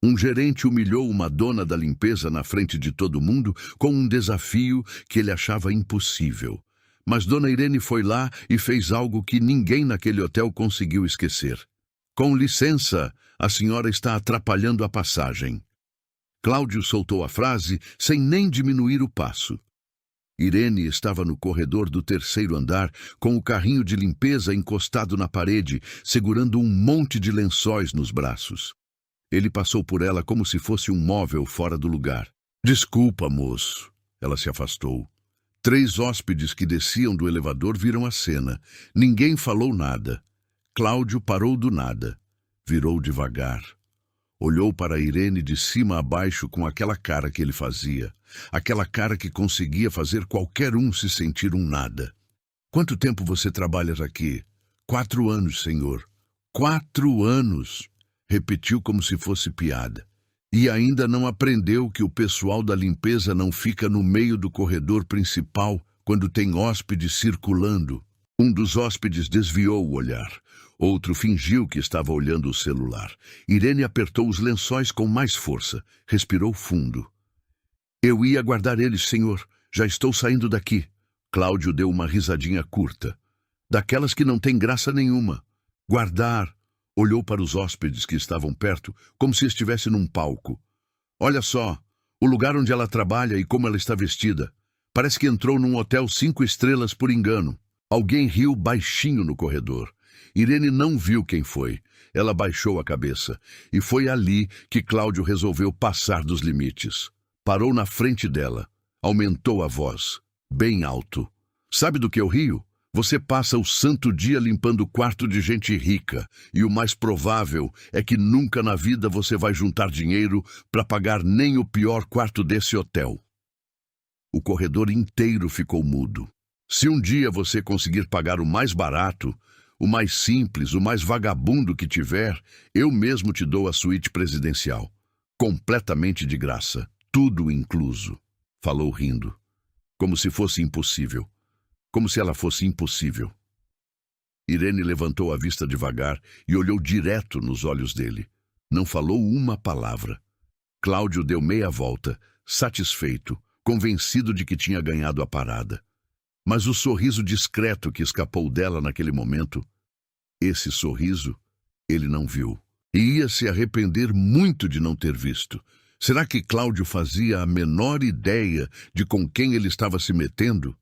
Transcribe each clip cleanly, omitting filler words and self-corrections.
Um gerente humilhou uma dona da limpeza na frente de todo mundo com um desafio que ele achava impossível. Mas Dona Irene foi lá e fez algo que ninguém naquele hotel conseguiu esquecer. Com licença, a senhora está atrapalhando a passagem. Cláudio soltou a frase sem nem diminuir o passo. Irene estava no corredor do terceiro andar, com o carrinho de limpeza encostado na parede, segurando um monte de lençóis nos braços. Ele passou por ela como se fosse um móvel fora do lugar. Desculpa, moço. Ela se afastou. 3 hóspedes que desciam do elevador viram a cena. Ninguém falou nada. Cláudio parou do nada. Virou devagar. Olhou para Irene de cima a baixo com aquela cara que ele fazia. Aquela cara que conseguia fazer qualquer um se sentir um nada. Quanto tempo você trabalha aqui? 4 anos, senhor. 4 anos, repetiu como se fosse piada. E ainda não aprendeu que o pessoal da limpeza não fica no meio do corredor principal quando tem hóspedes circulando. Um dos hóspedes desviou o olhar. Outro fingiu que estava olhando o celular. Irene apertou os lençóis com mais força. Respirou fundo. Eu ia guardar eles, senhor. Já estou saindo daqui. Cláudio deu uma risadinha curta. Daquelas que não tem graça nenhuma. Guardar. Olhou para os hóspedes que estavam perto, como se estivesse num palco. Olha só, o lugar onde ela trabalha e como ela está vestida. Parece que entrou num hotel 5 estrelas por engano. Alguém riu baixinho no corredor. Irene não viu quem foi. Ela baixou a cabeça. E foi ali que Cláudio resolveu passar dos limites. Parou na frente dela. Aumentou a voz. Bem alto. Sabe do que eu rio? Você passa o santo dia limpando o quarto de gente rica. E o mais provável é que nunca na vida você vai juntar dinheiro para pagar nem o pior quarto desse hotel. O corredor inteiro ficou mudo. Se um dia você conseguir pagar o mais barato, o mais simples, o mais vagabundo que tiver, eu mesmo te dou a suíte presidencial. Completamente de graça. Tudo incluso. Falou rindo. Como se fosse impossível. Como se ela fosse impossível. Irene levantou a vista devagar e olhou direto nos olhos dele. Não falou uma palavra. Cláudio deu meia volta, satisfeito, convencido de que tinha ganhado a parada. Mas o sorriso discreto que escapou dela naquele momento, esse sorriso, ele não viu. E ia se arrepender muito de não ter visto. Será que Cláudio fazia a menor ideia de com quem ele estava se metendo?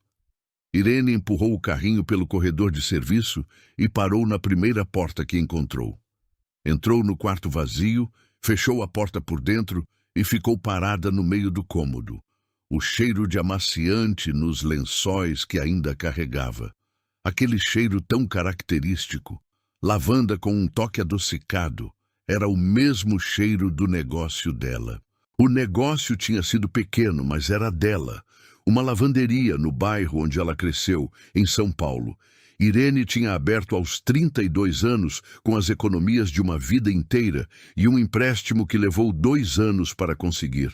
Irene empurrou o carrinho pelo corredor de serviço e parou na primeira porta que encontrou. Entrou no quarto vazio, fechou a porta por dentro e ficou parada no meio do cômodo. O cheiro de amaciante nos lençóis que ainda carregava. Aquele cheiro tão característico, lavanda com um toque adocicado, era o mesmo cheiro do negócio dela. O negócio tinha sido pequeno, mas era dela. Uma lavanderia no bairro onde ela cresceu, em São Paulo. Irene tinha aberto aos 32 anos com as economias de uma vida inteira e um empréstimo que levou 2 anos para conseguir.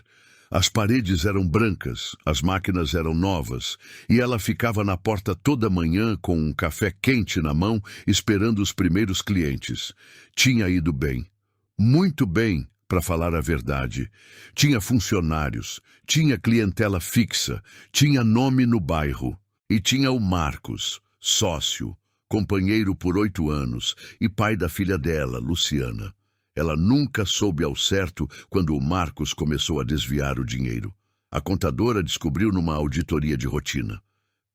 As paredes eram brancas, as máquinas eram novas, e ela ficava na porta toda manhã com um café quente na mão, esperando os primeiros clientes. Tinha ido bem. Muito bem, para falar a verdade. Tinha funcionários, tinha clientela fixa, tinha nome no bairro. E tinha o Marcos, sócio, companheiro por 8 anos, e pai da filha dela, Luciana. Ela nunca soube ao certo quando o Marcos começou a desviar o dinheiro. A contadora descobriu numa auditoria de rotina.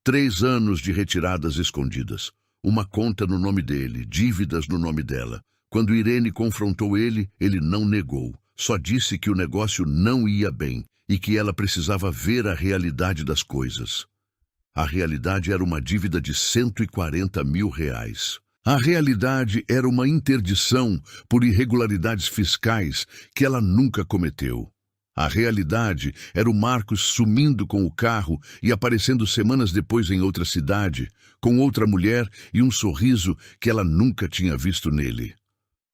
3 anos de retiradas escondidas. Uma conta no nome dele, dívidas no nome dela. Quando Irene confrontou ele, ele não negou. Só disse que o negócio não ia bem e que ela precisava ver a realidade das coisas. A realidade era uma dívida de R$140 mil. A realidade era uma interdição por irregularidades fiscais que ela nunca cometeu. A realidade era o Marcos sumindo com o carro e aparecendo semanas depois em outra cidade, com outra mulher e um sorriso que ela nunca tinha visto nele.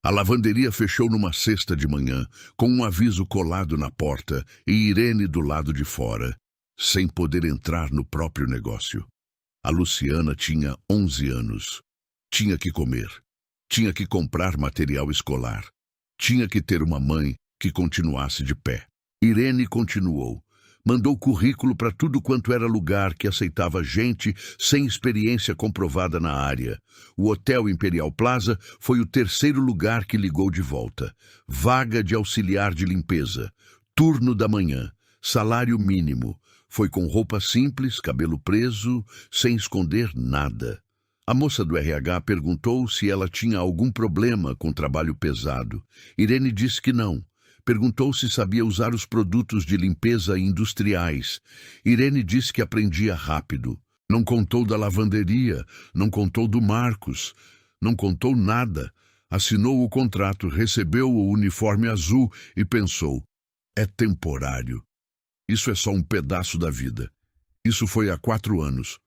A lavanderia fechou numa sexta de manhã, com um aviso colado na porta e Irene do lado de fora, sem poder entrar no próprio negócio. A Luciana tinha 11 anos. Tinha que comer, tinha que comprar material escolar, tinha que ter uma mãe que continuasse de pé. Irene continuou. Mandou currículo para tudo quanto era lugar que aceitava gente sem experiência comprovada na área. O Hotel Imperial Plaza foi o terceiro lugar que ligou de volta. Vaga de auxiliar de limpeza. Turno da manhã. Salário mínimo. Foi com roupa simples, cabelo preso, sem esconder nada. A moça do RH perguntou se ela tinha algum problema com trabalho pesado. Irene disse que não. Perguntou se sabia usar os produtos de limpeza industriais. Irene disse que aprendia rápido. Não contou da lavanderia, não contou do Marcos, não contou nada. Assinou o contrato, recebeu o uniforme azul e pensou: é temporário. Isso é só um pedaço da vida. Isso foi há 4 anos.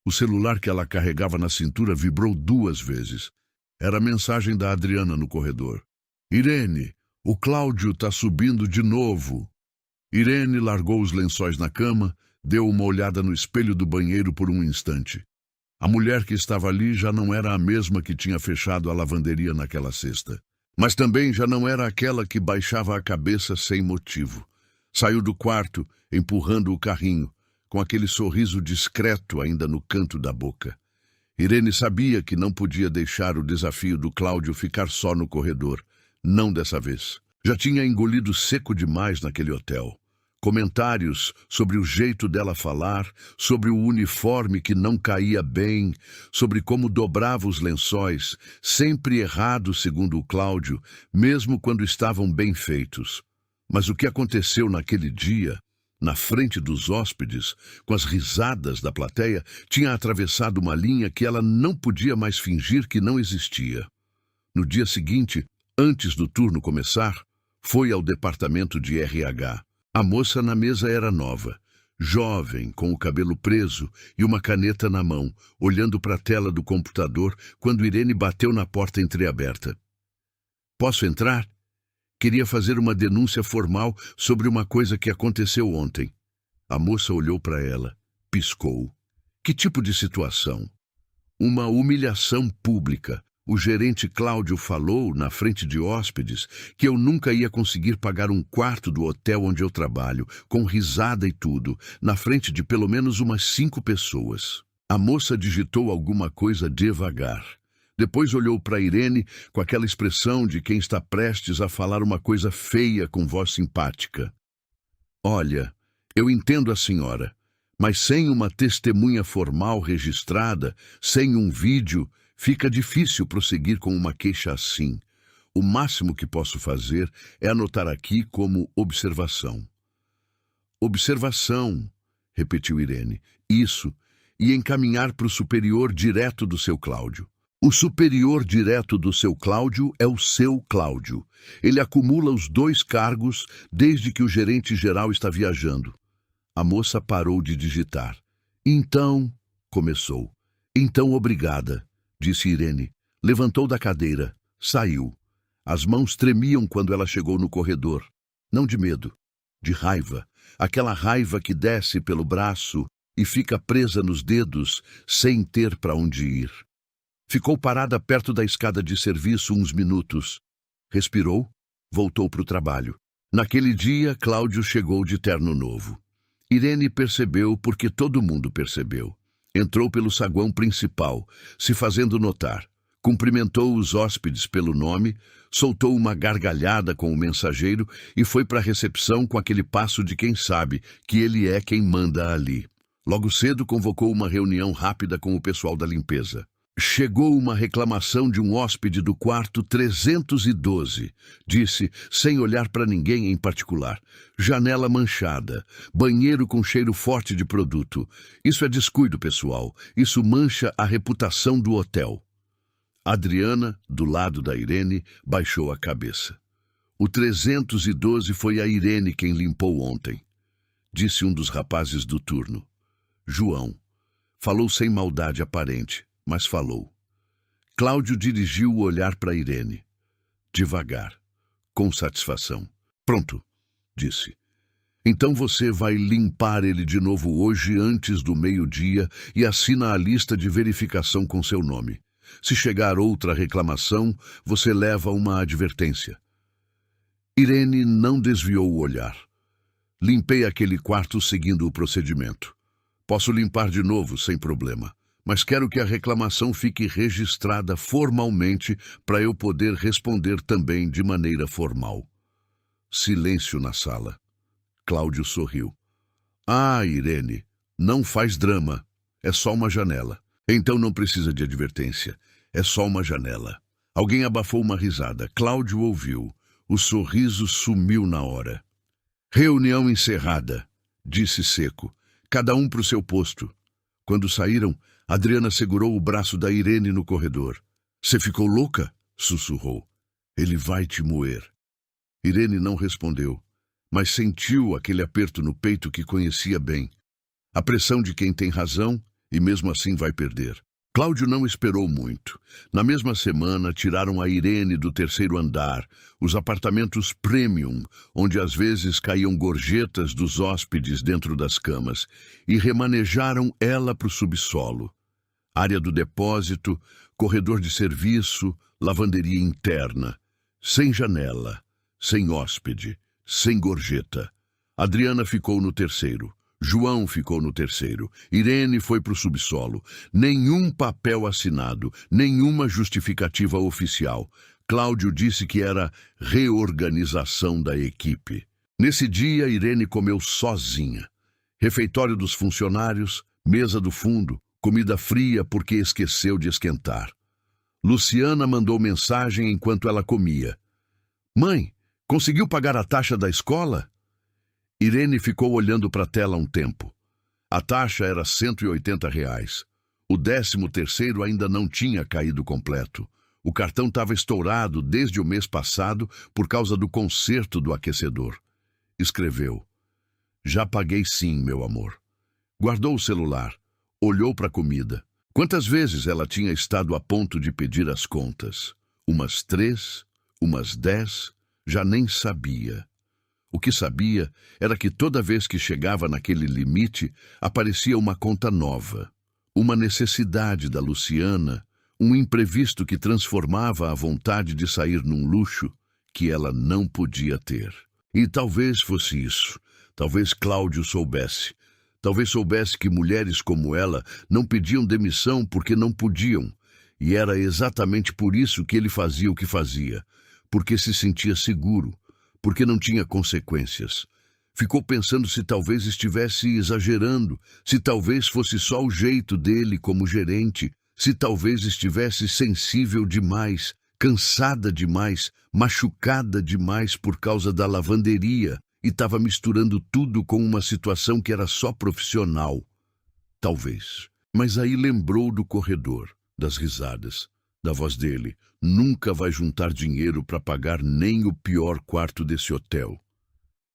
O celular que ela carregava na cintura vibrou 2 vezes. Era a mensagem da Adriana no corredor. Irene, o Cláudio tá subindo de novo. Irene largou os lençóis na cama, deu uma olhada no espelho do banheiro por um instante. A mulher que estava ali já não era a mesma que tinha fechado a lavanderia naquela sexta. Mas também já não era aquela que baixava a cabeça sem motivo. Saiu do quarto, empurrando o carrinho, com aquele sorriso discreto ainda no canto da boca. Irene sabia que não podia deixar o desafio do Cláudio ficar só no corredor. Não dessa vez. Já tinha engolido seco demais naquele hotel. Comentários sobre o jeito dela falar, sobre o uniforme que não caía bem, sobre como dobrava os lençóis, sempre errado segundo o Cláudio, mesmo quando estavam bem feitos. Mas o que aconteceu naquele dia, na frente dos hóspedes, com as risadas da plateia, tinha atravessado uma linha que ela não podia mais fingir que não existia. No dia seguinte, antes do turno começar, foi ao departamento de RH. A moça na mesa era nova, jovem, com o cabelo preso e uma caneta na mão, olhando para a tela do computador quando Irene bateu na porta entreaberta. Posso entrar? Queria fazer uma denúncia formal sobre uma coisa que aconteceu ontem. A moça olhou para ela, piscou. Que tipo de situação? Uma humilhação pública. O gerente Cláudio falou, na frente de hóspedes, que eu nunca ia conseguir pagar um quarto do hotel onde eu trabalho, com risada e tudo, na frente de pelo menos umas 5 pessoas. A moça digitou alguma coisa devagar. Depois olhou para Irene com aquela expressão de quem está prestes a falar uma coisa feia com voz simpática. Olha, eu entendo a senhora, mas sem uma testemunha formal registrada, sem um vídeo, fica difícil prosseguir com uma queixa assim. O máximo que posso fazer é anotar aqui como observação. Observação, repetiu Irene. Isso, e encaminhar para o superior direto do seu Cláudio. O superior direto do seu Cláudio é o seu Cláudio. Ele acumula os 2 cargos desde que o gerente geral está viajando. A moça parou de digitar. Então, começou. Então, obrigada, disse Irene. Levantou da cadeira, saiu. As mãos tremiam quando ela chegou no corredor. Não de medo, de raiva. Aquela raiva que desce pelo braço e fica presa nos dedos sem ter para onde ir. Ficou parada perto da escada de serviço uns minutos. Respirou, voltou para o trabalho. Naquele dia, Cláudio chegou de terno novo. Irene percebeu porque todo mundo percebeu. Entrou pelo saguão principal, se fazendo notar. Cumprimentou os hóspedes pelo nome, soltou uma gargalhada com o mensageiro e foi para a recepção com aquele passo de quem sabe que ele é quem manda ali. Logo cedo convocou uma reunião rápida com o pessoal da limpeza. Chegou uma reclamação de um hóspede do quarto 312, disse, sem olhar para ninguém em particular. Janela manchada, banheiro com cheiro forte de produto. Isso é descuido, pessoal. Isso mancha a reputação do hotel. Adriana, do lado da Irene, baixou a cabeça. O 312 foi a Irene quem limpou ontem, disse um dos rapazes do turno. João. Falou sem maldade aparente. Mas falou. Cláudio dirigiu o olhar para Irene. Devagar, com satisfação. Pronto, disse. Então você vai limpar ele de novo hoje antes do meio-dia e assina a lista de verificação com seu nome. Se chegar outra reclamação, você leva uma advertência. Irene não desviou o olhar. Limpei aquele quarto seguindo o procedimento. Posso limpar de novo, sem problema, mas quero que a reclamação fique registrada formalmente para eu poder responder também de maneira formal. Silêncio na sala. Cláudio sorriu. Ah, Irene, não faz drama. É só uma janela. Então não precisa de advertência. É só uma janela. Alguém abafou uma risada. Cláudio ouviu. O sorriso sumiu na hora. Reunião encerrada, disse seco. Cada um para o seu posto. Quando saíram, Adriana segurou o braço da Irene no corredor. Você ficou louca? Sussurrou. Ele vai te moer. Irene não respondeu, mas sentiu aquele aperto no peito que conhecia bem. A pressão de quem tem razão e mesmo assim vai perder. Cláudio não esperou muito. Na mesma semana, tiraram a Irene do terceiro andar, os apartamentos premium, onde às vezes caíam gorjetas dos hóspedes dentro das camas, e remanejaram ela para o subsolo. Área do depósito, corredor de serviço, lavanderia interna. Sem janela, sem hóspede, sem gorjeta. Adriana ficou no terceiro. João ficou no terceiro. Irene foi para o subsolo. Nenhum papel assinado, nenhuma justificativa oficial. Cláudio disse que era reorganização da equipe. Nesse dia, Irene comeu sozinha. Refeitório dos funcionários, mesa do fundo, comida fria porque esqueceu de esquentar. Luciana mandou mensagem enquanto ela comia. Mãe, conseguiu pagar a taxa da escola? Irene ficou olhando para a tela um tempo. A taxa era R$ 180. O 13º ainda não tinha caído completo. O cartão estava estourado desde o mês passado por causa do conserto do aquecedor. Escreveu. Já paguei sim, meu amor. Guardou o celular. Olhou para a comida. Quantas vezes ela tinha estado a ponto de pedir as contas? Umas 3, umas 10, já nem sabia. O que sabia era que toda vez que chegava naquele limite, aparecia uma conta nova, uma necessidade da Luciana, um imprevisto que transformava a vontade de sair num luxo que ela não podia ter. E talvez fosse isso. Talvez Cláudio soubesse. Talvez soubesse que mulheres como ela não pediam demissão porque não podiam. E era exatamente por isso que ele fazia o que fazia. Porque se sentia seguro. Porque não tinha consequências. Ficou pensando se talvez estivesse exagerando, se talvez fosse só o jeito dele como gerente, se talvez estivesse sensível demais, cansada demais, machucada demais por causa da lavanderia e estava misturando tudo com uma situação que era só profissional. Talvez. Mas aí lembrou do corredor, das risadas, da voz dele. Nunca vai juntar dinheiro para pagar nem o pior quarto desse hotel.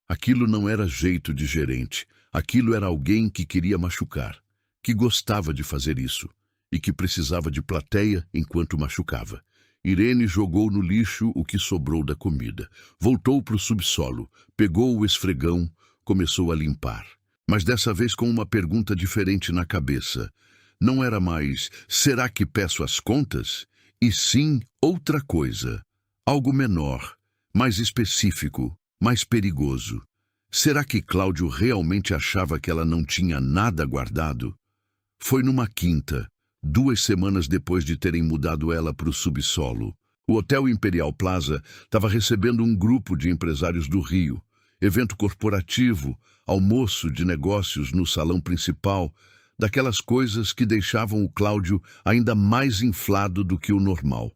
Aquilo não era jeito de gerente. Aquilo era alguém que queria machucar, que gostava de fazer isso e que precisava de plateia enquanto machucava. Irene jogou no lixo o que sobrou da comida. Voltou para o subsolo, pegou o esfregão, começou a limpar. Mas dessa vez com uma pergunta diferente na cabeça. Não era mais, será que peço as contas? E sim, outra coisa, algo menor, mais específico, mais perigoso. Será que Cláudio realmente achava que ela não tinha nada guardado? Foi numa quinta, 2 semanas depois de terem mudado ela para o subsolo. O Hotel Imperial Plaza estava recebendo um grupo de empresários do Rio, evento corporativo, almoço de negócios no salão principal, daquelas coisas que deixavam o Cláudio ainda mais inflado do que o normal.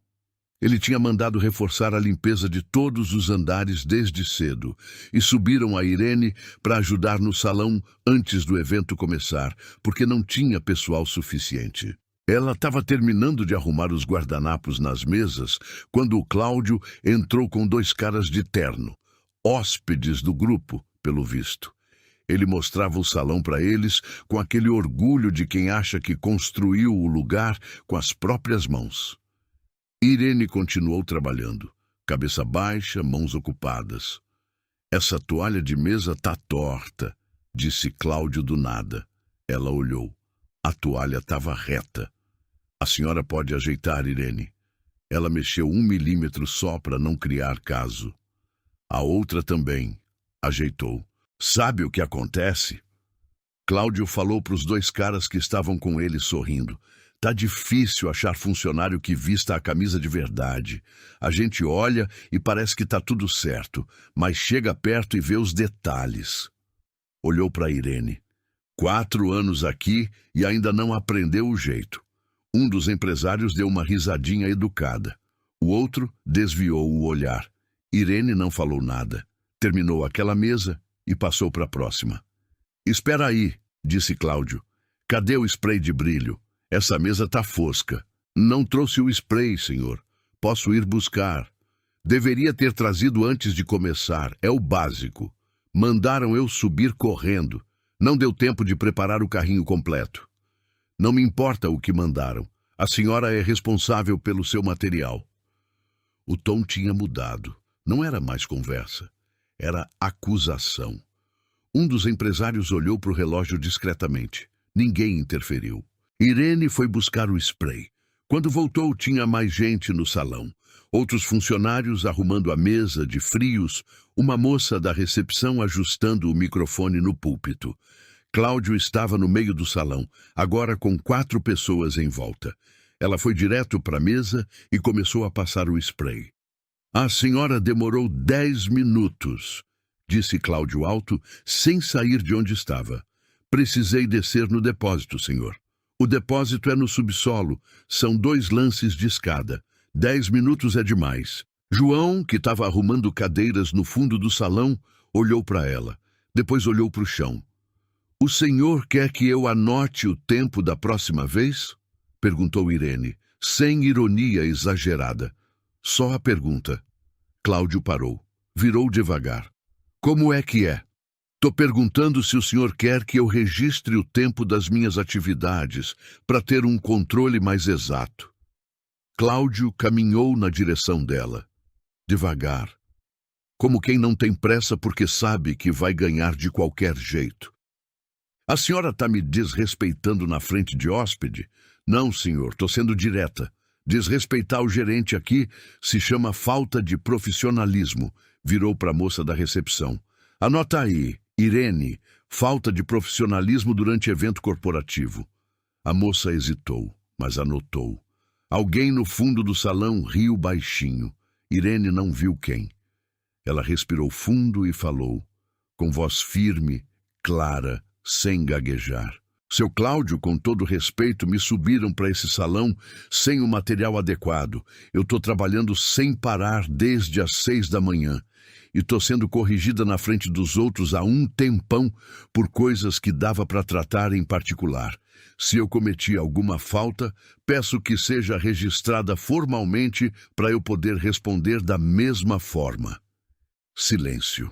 Ele tinha mandado reforçar a limpeza de todos os andares desde cedo e subiram a Irene para ajudar no salão antes do evento começar, porque não tinha pessoal suficiente. Ela estava terminando de arrumar os guardanapos nas mesas quando o Cláudio entrou com 2 caras de terno, hóspedes do grupo, pelo visto. Ele mostrava o salão para eles com aquele orgulho de quem acha que construiu o lugar com as próprias mãos. Irene continuou trabalhando, cabeça baixa, mãos ocupadas. Essa toalha de mesa tá torta, disse Cláudio do nada. Ela olhou. A toalha estava reta. A senhora pode ajeitar, Irene. Ela mexeu 1 milímetro só para não criar caso. A outra também. Ajeitou. Sabe o que acontece? Cláudio falou para os 2 caras que estavam com ele sorrindo. Tá difícil achar funcionário que vista a camisa de verdade. A gente olha e parece que tá tudo certo, mas chega perto e vê os detalhes. Olhou para Irene. 4 anos aqui e ainda não aprendeu o jeito. Um dos empresários deu uma risadinha educada. O outro desviou o olhar. Irene não falou nada. Terminou aquela mesa e passou para a próxima. Espera aí, disse Cláudio. Cadê o spray de brilho? Essa mesa tá fosca. Não trouxe o spray, senhor. Posso ir buscar. Deveria ter trazido antes de começar. É o básico. Mandaram eu subir correndo. Não deu tempo de preparar o carrinho completo. Não me importa o que mandaram. A senhora é responsável pelo seu material. O tom tinha mudado. Não era mais conversa. Era acusação. Um dos empresários olhou para o relógio discretamente. Ninguém interferiu. Irene foi buscar o spray. Quando voltou, tinha mais gente no salão. Outros funcionários arrumando a mesa de frios, uma moça da recepção ajustando o microfone no púlpito. Cláudio estava no meio do salão, agora com 4 pessoas em volta. Ela foi direto para a mesa e começou a passar o spray. A senhora demorou 10 minutos, disse Cláudio alto, sem sair de onde estava. Precisei descer no depósito, senhor. O depósito é no subsolo, são 2 lances de escada. 10 minutos é demais. João, que estava arrumando cadeiras no fundo do salão, olhou para ela. Depois olhou para o chão. O senhor quer que eu anote o tempo da próxima vez? Perguntou Irene, sem ironia exagerada. Só a pergunta. Cláudio parou. Virou devagar. Como é que é? Tô perguntando se o senhor quer que eu registre o tempo das minhas atividades para ter um controle mais exato. Cláudio caminhou na direção dela. Devagar. Como quem não tem pressa porque sabe que vai ganhar de qualquer jeito. A senhora está me desrespeitando na frente de hóspede? Não, senhor, tô sendo direta. Desrespeitar o gerente aqui se chama falta de profissionalismo, virou para a moça da recepção. Anota aí, Irene, falta de profissionalismo durante evento corporativo. A moça hesitou, mas anotou. Alguém no fundo do salão riu baixinho. Irene não viu quem. Ela respirou fundo e falou, com voz firme, clara, sem gaguejar. Seu Cláudio, com todo respeito, me subiram para esse salão sem o material adequado. Eu estou trabalhando sem parar desde as 6 da manhã. E estou sendo corrigida na frente dos outros há um tempão por coisas que dava para tratar em particular. Se eu cometi alguma falta, peço que seja registrada formalmente para eu poder responder da mesma forma. Silêncio.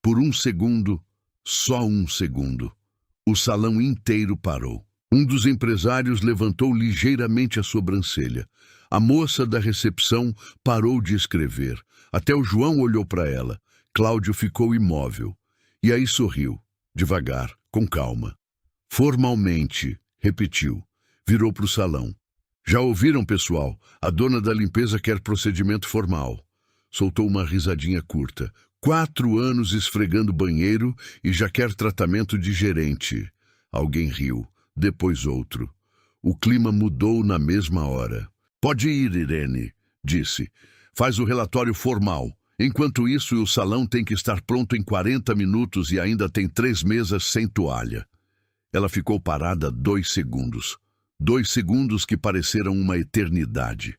Por um segundo, só um segundo. O salão inteiro parou. Um dos empresários levantou ligeiramente a sobrancelha. A moça da recepção parou de escrever. Até o João olhou para ela. Cláudio ficou imóvel. E aí sorriu, devagar, com calma. Formalmente, repetiu. Virou para o salão. Já ouviram, pessoal? A dona da limpeza quer procedimento formal. Soltou uma risadinha curta. 4 anos esfregando banheiro e já quer tratamento de gerente. Alguém riu, depois outro. O clima mudou na mesma hora. Pode ir, Irene, disse. Faz o relatório formal. Enquanto isso, o salão tem que estar pronto em 40 minutos e ainda tem 3 mesas sem toalha. Ela ficou parada 2 segundos. 2 segundos que pareceram uma eternidade.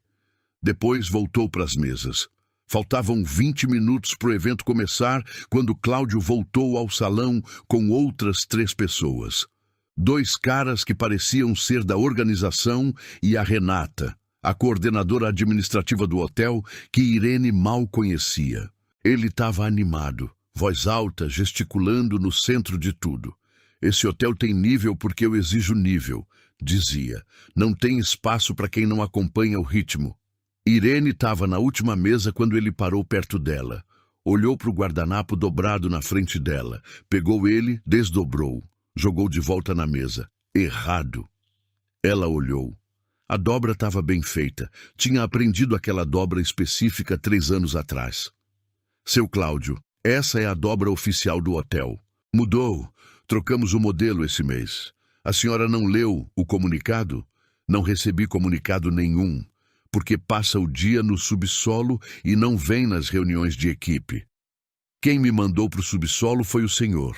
Depois voltou para as mesas. Faltavam 20 minutos para o evento começar quando Cláudio voltou ao salão com outras 3 pessoas. 2 caras que pareciam ser da organização e a Renata, a coordenadora administrativa do hotel, que Irene mal conhecia. Ele estava animado, voz alta, gesticulando no centro de tudo. Esse hotel tem nível porque eu exijo nível, dizia. Não tem espaço para quem não acompanha o ritmo. Irene estava na última mesa quando ele parou perto dela. Olhou para o guardanapo dobrado na frente dela. Pegou ele, desdobrou. Jogou de volta na mesa. Errado. Ela olhou. A dobra estava bem feita. Tinha aprendido aquela dobra específica 3 anos atrás. Seu Cláudio, Essa é a dobra oficial do hotel. Mudou. Trocamos o modelo esse mês. A senhora não leu o comunicado? Não recebi comunicado nenhum, porque passa o dia no subsolo e não vem nas reuniões de equipe. Quem me mandou para o subsolo foi o senhor.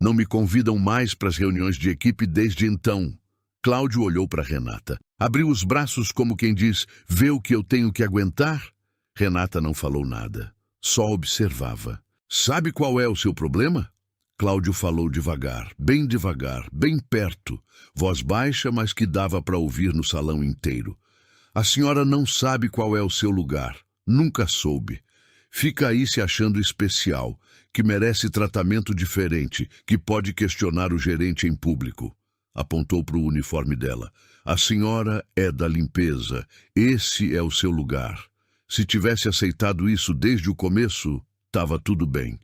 Não me convidam mais para as reuniões de equipe desde então. Cláudio olhou para Renata. Abriu os braços como quem diz, vê o que eu tenho que aguentar? Renata não falou nada, só observava. Sabe qual é o seu problema? Cláudio falou devagar, bem perto, voz baixa, mas que dava para ouvir no salão inteiro. A senhora não sabe qual é o seu lugar, nunca soube. Fica aí se achando especial, que merece tratamento diferente, que pode questionar o gerente em público. Apontou para o uniforme dela. A senhora é da limpeza, esse é o seu lugar. Se tivesse aceitado isso desde o começo, estava tudo bem.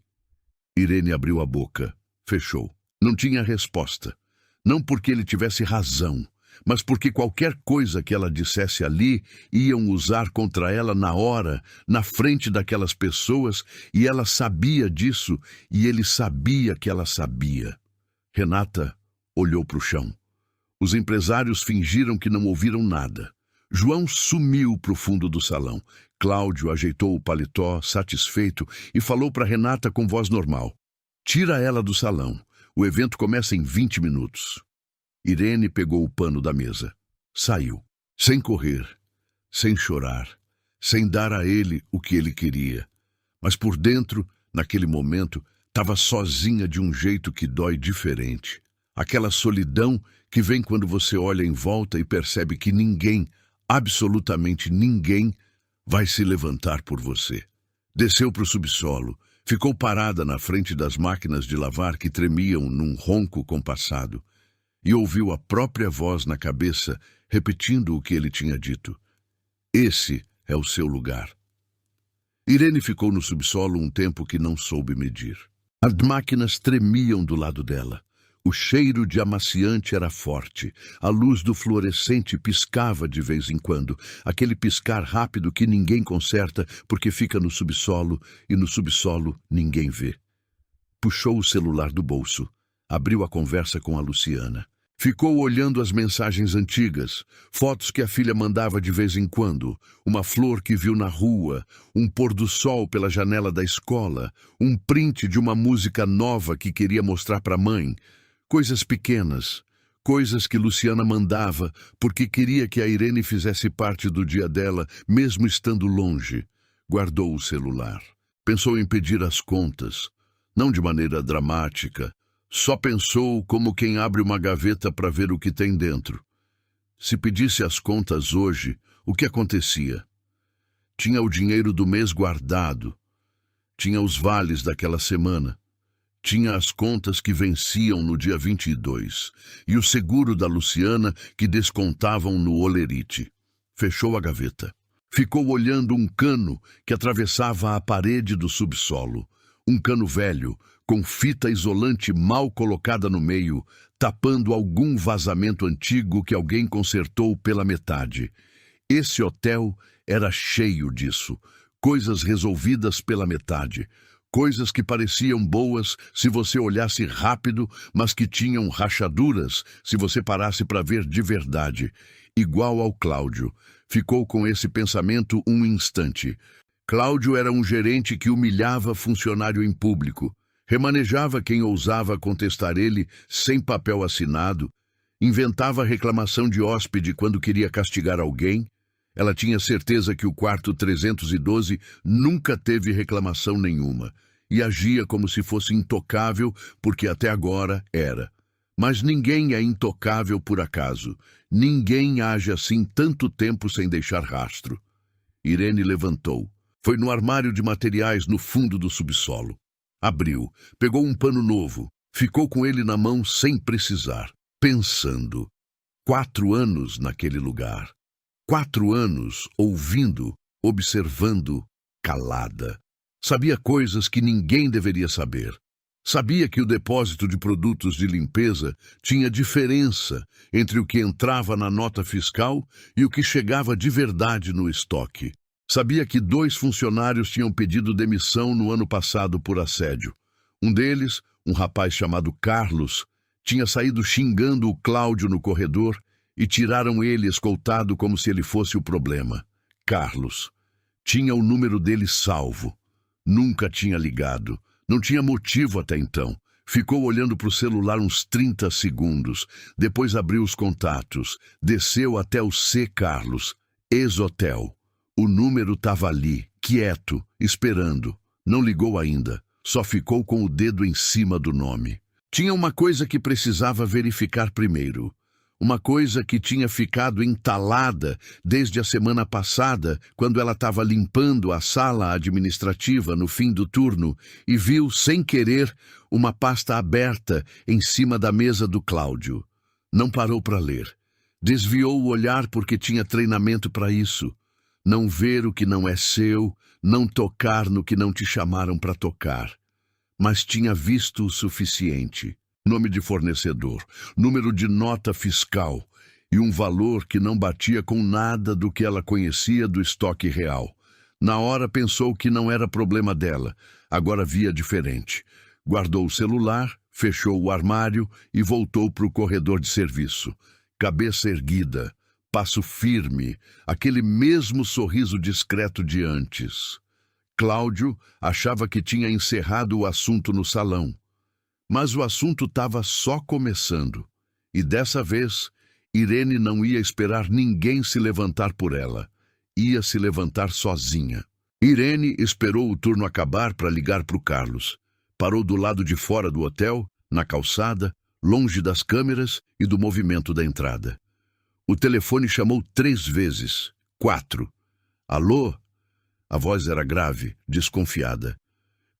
Irene abriu a boca, fechou. Não tinha resposta. Não porque ele tivesse razão, mas porque qualquer coisa que ela dissesse ali iam usar contra ela na hora, na frente daquelas pessoas, e ela sabia disso, e ele sabia que ela sabia. Renata olhou para o chão. Os empresários fingiram que não ouviram nada. João sumiu para o fundo do salão. Cláudio ajeitou o paletó, satisfeito, e falou para Renata com voz normal. Tira ela do salão. O evento começa em 20 minutos. Irene pegou o pano da mesa. Saiu. Sem correr, sem chorar, sem dar a ele o que ele queria. Mas por dentro, naquele momento, estava sozinha de um jeito que dói diferente. Aquela solidão que vem quando você olha em volta e percebe que ninguém, absolutamente ninguém, vai se levantar por você. Desceu para o subsolo, ficou parada na frente das máquinas de lavar que tremiam num ronco compassado e ouviu a própria voz na cabeça repetindo o que ele tinha dito. Esse é o seu lugar. Irene ficou no subsolo um tempo que não soube medir. As máquinas tremiam do lado dela. O cheiro de amaciante era forte. A luz do fluorescente piscava de vez em quando, aquele piscar rápido que ninguém conserta porque fica no subsolo e no subsolo ninguém vê. Puxou o celular do bolso, abriu a conversa com a Luciana. Ficou olhando as mensagens antigas, fotos que a filha mandava de vez em quando, uma flor que viu na rua, um pôr do sol pela janela da escola, um print de uma música nova que queria mostrar para a mãe. Coisas pequenas, coisas que Luciana mandava porque queria que a Irene fizesse parte do dia dela, mesmo estando longe. Guardou o celular. Pensou em pedir as contas, não de maneira dramática. Só pensou como quem abre uma gaveta para ver o que tem dentro. Se pedisse as contas hoje, o que acontecia? Tinha o dinheiro do mês guardado. Tinha os vales daquela semana. Tinha as contas que venciam no dia 22 e o seguro da Luciana que descontavam no Olerite. Fechou a gaveta. Ficou olhando um cano que atravessava a parede do subsolo. Um cano velho, com fita isolante mal colocada no meio, tapando algum vazamento antigo que alguém consertou pela metade. Esse hotel era cheio disso, coisas resolvidas pela metade. Coisas que pareciam boas se você olhasse rápido, mas que tinham rachaduras se você parasse para ver de verdade. Igual ao Cláudio. Ficou com esse pensamento um instante. Cláudio era um gerente que humilhava funcionário em público, remanejava quem ousava contestar ele sem papel assinado, inventava reclamação de hóspede quando queria castigar alguém. Ela tinha certeza que o quarto 312 nunca teve reclamação nenhuma e agia como se fosse intocável porque até agora era. Mas ninguém é intocável por acaso. Ninguém age assim tanto tempo sem deixar rastro. Irene levantou. Foi no armário de materiais no fundo do subsolo. Abriu, pegou um pano novo, ficou com ele na mão sem precisar, pensando. 4 anos naquele lugar. 4 anos ouvindo, observando, calada. Sabia coisas que ninguém deveria saber. Sabia que o depósito de produtos de limpeza tinha diferença entre o que entrava na nota fiscal e o que chegava de verdade no estoque. Sabia que 2 funcionários tinham pedido demissão no ano passado por assédio. Um deles, um rapaz chamado Carlos, tinha saído xingando o Cláudio no corredor e tiraram ele escoltado como se ele fosse o problema. Carlos. Tinha o número dele salvo. Nunca tinha ligado. Não tinha motivo até então. Ficou olhando para o celular uns 30 segundos. Depois abriu os contatos. Desceu até o C. Carlos, ex-hotel. O número estava ali, quieto, esperando. Não ligou ainda. Só ficou com o dedo em cima do nome. Tinha uma coisa que precisava verificar primeiro. Uma coisa que tinha ficado entalada desde a semana passada, quando ela estava limpando a sala administrativa no fim do turno e viu, sem querer, uma pasta aberta em cima da mesa do Cláudio. Não parou para ler. Desviou o olhar porque tinha treinamento para isso. Não ver o que não é seu, não tocar no que não te chamaram para tocar. Mas tinha visto o suficiente. Nome de fornecedor, número de nota fiscal e um valor que não batia com nada do que ela conhecia do estoque real. Na hora pensou que não era problema dela, agora via diferente. Guardou o celular, fechou o armário e voltou para o corredor de serviço. Cabeça erguida, passo firme, aquele mesmo sorriso discreto de antes. Cláudio achava que tinha encerrado o assunto no salão. Mas o assunto estava só começando. E dessa vez, Irene não ia esperar ninguém se levantar por ela. Ia se levantar sozinha. Irene esperou o turno acabar para ligar para o Carlos. Parou do lado de fora do hotel, na calçada, longe das câmeras e do movimento da entrada. O telefone chamou 3 vezes. 4. Alô? A voz era grave, desconfiada.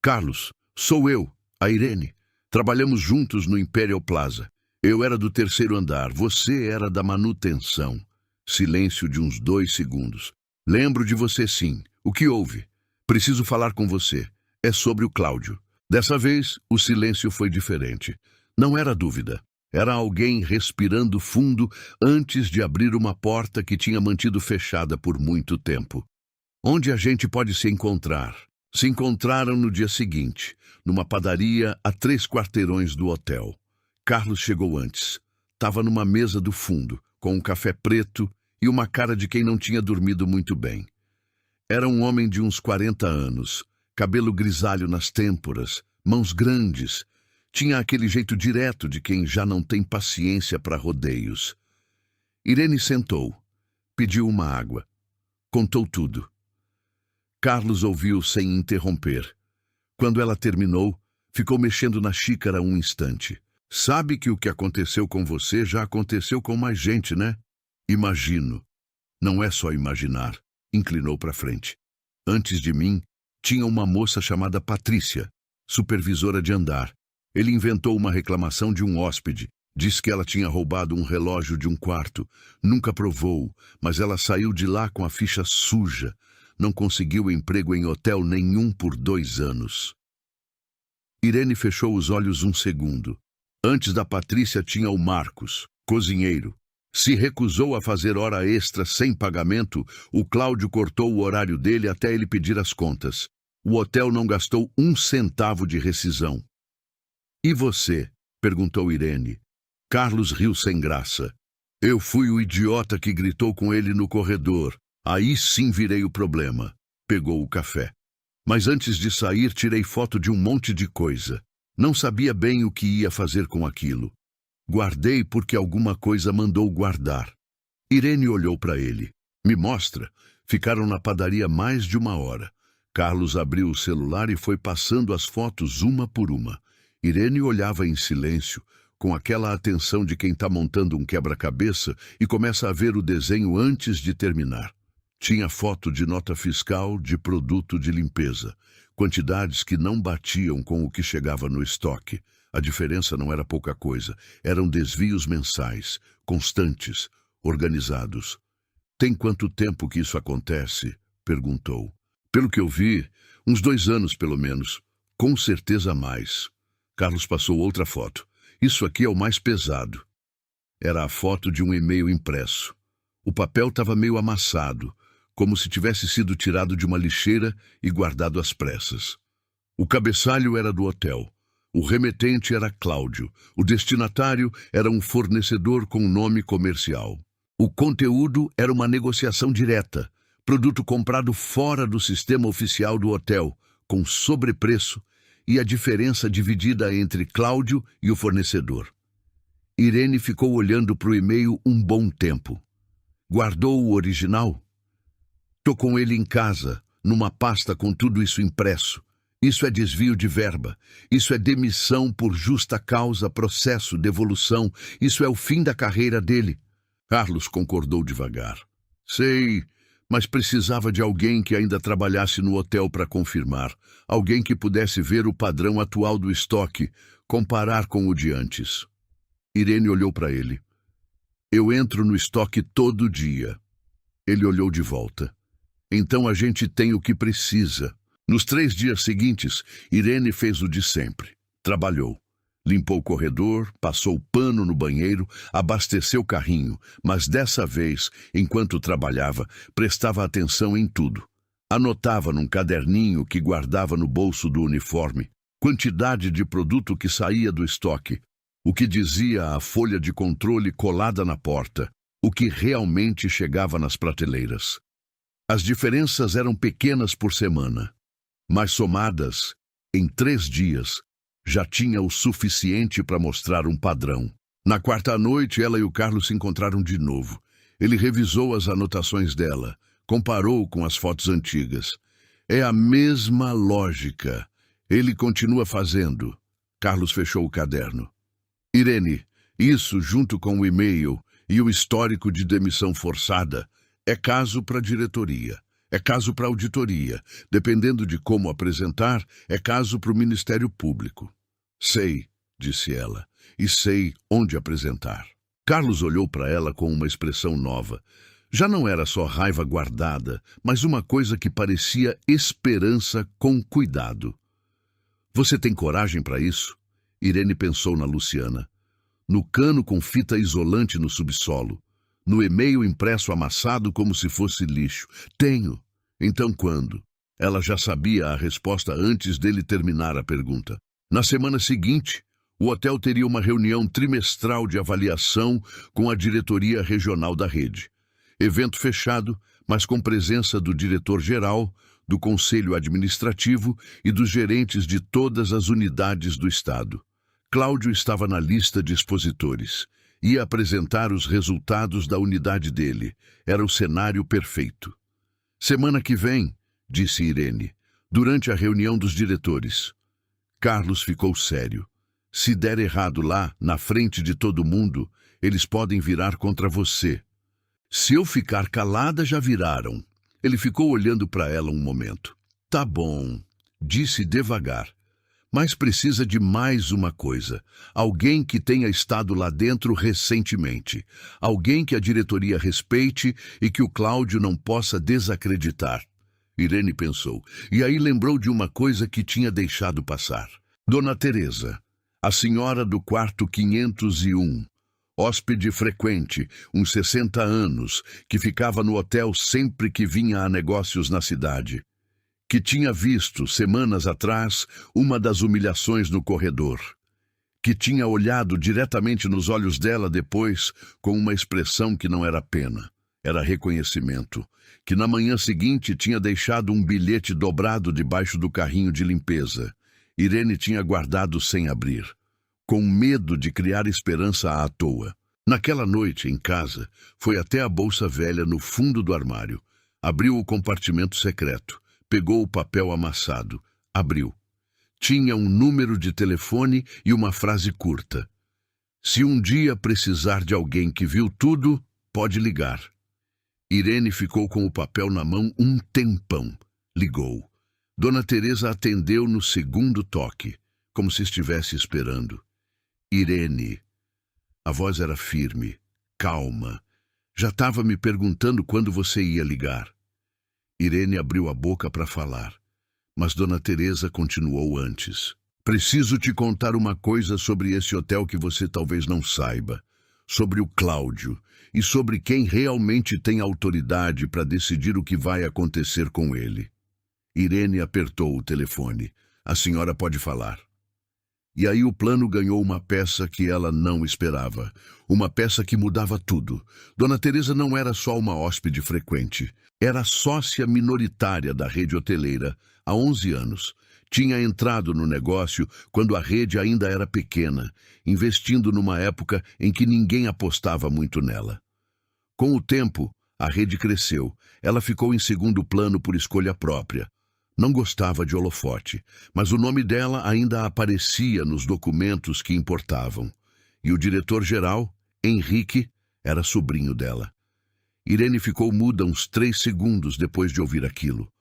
Carlos, sou eu, a Irene. Trabalhamos juntos no Imperial Plaza. Eu era do 3º andar, você era da manutenção. Silêncio de uns 2 segundos. Lembro de você sim. O que houve? Preciso falar com você. É sobre o Cláudio. Dessa vez, o silêncio foi diferente. Não era dúvida. Era alguém respirando fundo antes de abrir uma porta que tinha mantido fechada por muito tempo. Onde a gente pode se encontrar? Se encontraram no dia seguinte, numa padaria a 3 quarteirões do hotel. Carlos chegou antes. Estava numa mesa do fundo, com um café preto e uma cara de quem não tinha dormido muito bem. Era um homem de uns 40 anos, cabelo grisalho nas têmporas, mãos grandes. Tinha aquele jeito direto de quem já não tem paciência para rodeios. Irene sentou, pediu uma água, contou tudo. Carlos ouviu sem interromper. Quando ela terminou, ficou mexendo na xícara um instante. Sabe que o que aconteceu com você já aconteceu com mais gente, né? Imagino. Não é só imaginar. Inclinou para frente. Antes de mim, tinha uma moça chamada Patrícia, supervisora de andar. Ele inventou uma reclamação de um hóspede. Disse que ela tinha roubado um relógio de um quarto. Nunca provou, mas ela saiu de lá com a ficha suja. Não conseguiu emprego em hotel nenhum por 2 anos. Irene fechou os olhos um segundo. Antes da Patrícia tinha o Marcos, cozinheiro. Se recusou a fazer hora extra sem pagamento, o Cláudio cortou o horário dele até ele pedir as contas. O hotel não gastou 1 centavo de rescisão. E você? Perguntou Irene. Carlos riu sem graça. Eu fui o idiota que gritou com ele no corredor. Aí sim virei o problema. Pegou o café. Mas antes de sair, tirei foto de um monte de coisa. Não sabia bem o que ia fazer com aquilo. Guardei porque alguma coisa mandou guardar. Irene olhou para ele. Me mostra. Ficaram na padaria mais de 1 hora. Carlos abriu o celular e foi passando as fotos uma por uma. Irene olhava em silêncio, com aquela atenção de quem está montando um quebra-cabeça e começa a ver o desenho antes de terminar. Tinha foto de nota fiscal de produto de limpeza, quantidades que não batiam com o que chegava no estoque. A diferença não era pouca coisa, eram desvios mensais, constantes, organizados. Tem quanto tempo que isso acontece? Perguntou. Pelo que eu vi, uns 2 anos pelo menos, com certeza mais. Carlos passou outra foto. Isso aqui é o mais pesado. Era a foto de um e-mail impresso. O papel estava meio amassado, como se tivesse sido tirado de uma lixeira e guardado às pressas. O cabeçalho era do hotel. O remetente era Cláudio. O destinatário era um fornecedor com nome comercial. O conteúdo era uma negociação direta, produto comprado fora do sistema oficial do hotel, com sobrepreço e a diferença dividida entre Cláudio e o fornecedor. Irene ficou olhando para o e-mail um bom tempo. Guardou o original? Tô com ele em casa, numa pasta com tudo isso impresso. Isso é desvio de verba. Isso é demissão por justa causa, processo, devolução. Isso é o fim da carreira dele. Carlos concordou devagar. Sei, mas precisava de alguém que ainda trabalhasse no hotel para confirmar. Alguém que pudesse ver o padrão atual do estoque, comparar com o de antes. Irene olhou para ele. Eu entro no estoque todo dia. Ele olhou de volta. Então a gente tem o que precisa. Nos 3 dias seguintes, Irene fez o de sempre. Trabalhou. Limpou o corredor, passou pano no banheiro, abasteceu o carrinho, mas dessa vez, enquanto trabalhava, prestava atenção em tudo. Anotava num caderninho que guardava no bolso do uniforme quantidade de produto que saía do estoque, o que dizia a folha de controle colada na porta, o que realmente chegava nas prateleiras. As diferenças eram pequenas por semana, mas somadas, em 3 dias, já tinha o suficiente para mostrar um padrão. Na quarta noite, ela e o Carlos se encontraram de novo. Ele revisou as anotações dela, comparou com as fotos antigas. É a mesma lógica. Ele continua fazendo. Carlos fechou o caderno. Irene, isso junto com o e-mail e o histórico de demissão forçada é caso para a diretoria. É caso para a auditoria. Dependendo de como apresentar, é caso para o Ministério Público. Sei, disse ela, e sei onde apresentar. Carlos olhou para ela com uma expressão nova. Já não era só raiva guardada, mas uma coisa que parecia esperança com cuidado. Você tem coragem para isso? Irene pensou na Luciana. No cano com fita isolante no subsolo. No e-mail impresso amassado como se fosse lixo. Tenho. Então quando? Ela já sabia a resposta antes dele terminar a pergunta. Na semana seguinte, o hotel teria uma reunião trimestral de avaliação com a diretoria regional da rede. Evento fechado, mas com presença do diretor-geral, do conselho administrativo e dos gerentes de todas as unidades do estado. Cláudio estava na lista de expositores. Ia apresentar os resultados da unidade dele. Era o cenário perfeito. Semana que vem, disse Irene, durante a reunião dos diretores. Carlos ficou sério. Se der errado lá, na frente de todo mundo, eles podem virar contra você. Se eu ficar calada, já viraram. Ele ficou olhando para ela um momento. Tá bom, disse devagar. Mas precisa de mais uma coisa. Alguém que tenha estado lá dentro recentemente. Alguém que a diretoria respeite e que o Cláudio não possa desacreditar. Irene pensou, e aí lembrou de uma coisa que tinha deixado passar. Dona Teresa, a senhora do quarto 501, hóspede frequente, uns 60 anos, que ficava no hotel sempre que vinha a negócios na cidade. Que tinha visto, semanas atrás, uma das humilhações no corredor. Que tinha olhado diretamente nos olhos dela depois com uma expressão que não era pena, era reconhecimento. Que na manhã seguinte tinha deixado um bilhete dobrado debaixo do carrinho de limpeza. Irene tinha guardado sem abrir, com medo de criar esperança à toa. Naquela noite, em casa, foi até a bolsa velha no fundo do armário. Abriu o compartimento secreto. Pegou o papel amassado. Abriu. Tinha um número de telefone e uma frase curta. Se um dia precisar de alguém que viu tudo, pode ligar. Irene ficou com o papel na mão um tempão. Ligou. Dona Teresa atendeu no segundo toque, como se estivesse esperando. Irene. A voz era firme, calma. Já estava me perguntando quando você ia ligar. Irene abriu a boca para falar, mas Dona Teresa continuou antes. Preciso te contar uma coisa sobre esse hotel que você talvez não saiba. sobre o Cláudio e sobre quem realmente tem autoridade para decidir o que vai acontecer com ele. Irene apertou o telefone. A senhora pode falar. E aí o plano ganhou uma peça que ela não esperava. Uma peça que mudava tudo. Dona Teresa não era só uma hóspede frequente. Era sócia minoritária da rede hoteleira há 11 anos. Tinha entrado no negócio quando a rede ainda era pequena, investindo numa época em que ninguém apostava muito nela. Com o tempo, a rede cresceu. Ela ficou em segundo plano por escolha própria. Não gostava de holofote, mas o nome dela ainda aparecia nos documentos que importavam. E o diretor-geral, Henrique, era sobrinho dela. Irene ficou muda uns 3 segundos depois de ouvir aquilo.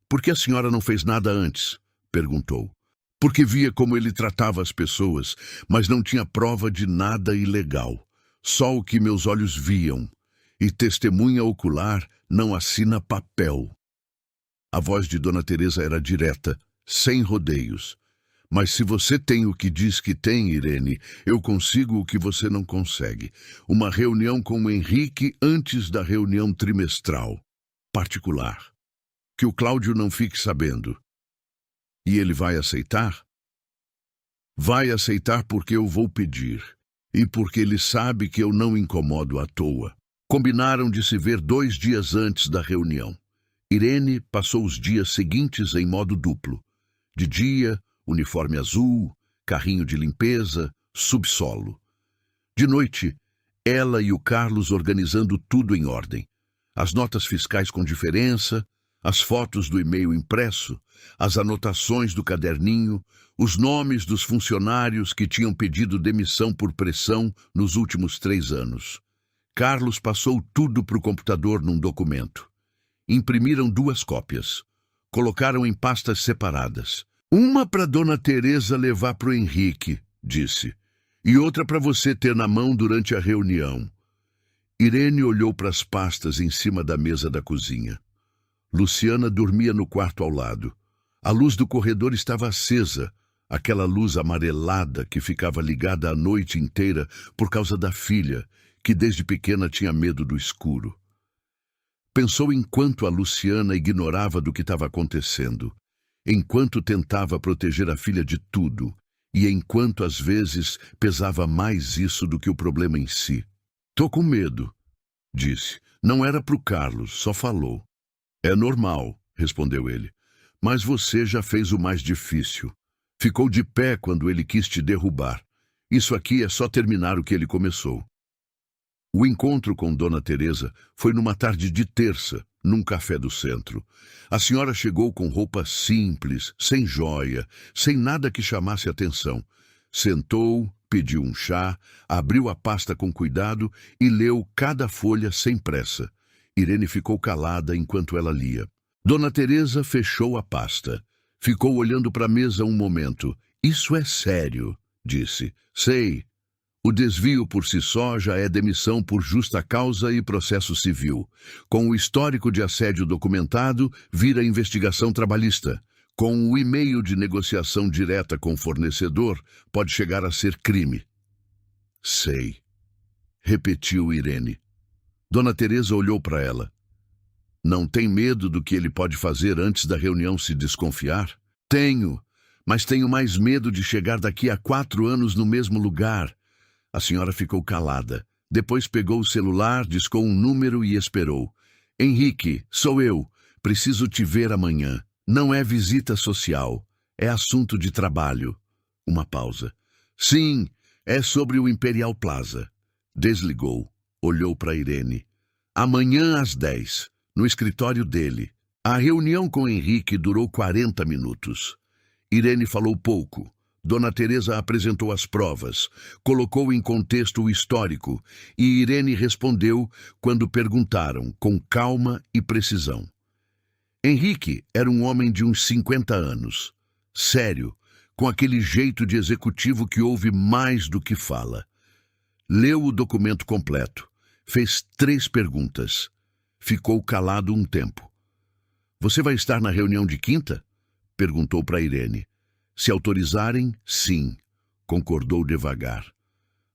"Por que a senhora não fez nada antes?" perguntou. "Porque via como ele tratava as pessoas, mas não tinha prova de nada ilegal. Só o que meus olhos viam. E testemunha ocular não assina papel." A voz de Dona Teresa era direta, sem rodeios. "Mas se você tem o que diz que tem, Irene, eu consigo o que você não consegue. Uma reunião com o Henrique antes da reunião trimestral, particular. Que o Cláudio não fique sabendo." "E ele vai aceitar?" "Vai aceitar porque eu vou pedir. E porque ele sabe que eu não incomodo à toa." Combinaram de se ver 2 dias antes da reunião. Irene passou os dias seguintes em modo duplo. De dia, uniforme azul, carrinho de limpeza, subsolo. De noite, ela e o Carlos organizando tudo em ordem. As notas fiscais com diferença, as fotos do e-mail impresso, as anotações do caderninho, os nomes dos funcionários que tinham pedido demissão por pressão nos últimos 3 anos. Carlos passou tudo para o computador num documento. Imprimiram 2 cópias. Colocaram em pastas separadas. "Uma para Dona Teresa levar para o Henrique", disse, "e outra para você ter na mão durante a reunião." Irene olhou para as pastas em cima da mesa da cozinha. Luciana dormia no quarto ao lado. A luz do corredor estava acesa, aquela luz amarelada que ficava ligada a noite inteira por causa da filha, que desde pequena tinha medo do escuro. Pensou enquanto a Luciana ignorava do que estava acontecendo, enquanto tentava proteger a filha de tudo, e enquanto às vezes pesava mais isso do que o problema em si. "Tô com medo", disse. Não era pro Carlos, só falou. "É normal", respondeu ele. "Mas você já fez o mais difícil. Ficou de pé quando ele quis te derrubar. Isso aqui é só terminar o que ele começou." O encontro com Dona Teresa foi numa tarde de terça, num café do centro. A senhora chegou com roupa simples, sem joia, sem nada que chamasse atenção. Sentou, pediu um chá, abriu a pasta com cuidado e leu cada folha sem pressa. Irene ficou calada enquanto ela lia. Dona Teresa fechou a pasta. Ficou olhando para a mesa um momento. "Isso é sério", disse. "Sei. O desvio por si só já é demissão por justa causa e processo civil. Com o histórico de assédio documentado, vira investigação trabalhista. Com o e-mail de negociação direta com o fornecedor, pode chegar a ser crime." "Sei", repetiu Irene. Dona Teresa olhou para ela. "Não tem medo do que ele pode fazer antes da reunião se desconfiar?" "Tenho, mas tenho mais medo de chegar daqui a 4 anos no mesmo lugar." A senhora ficou calada. Depois pegou o celular, discou um número e esperou. "Henrique, sou eu. Preciso te ver amanhã. Não é visita social. É assunto de trabalho." Uma pausa. "Sim, é sobre o Imperial Plaza." Desligou. Olhou para Irene. "Amanhã às 10, no escritório dele." A reunião com Henrique durou 40 minutos. Irene falou pouco. Dona Teresa apresentou as provas, colocou em contexto o histórico, e Irene respondeu quando perguntaram, com calma e precisão. Henrique era um homem de uns 50 anos, sério, com aquele jeito de executivo que ouve mais do que fala. Leu o documento completo, fez 3 perguntas. Ficou calado um tempo. "Você vai estar na reunião de quinta?" perguntou para Irene. "Se autorizarem, sim", concordou devagar.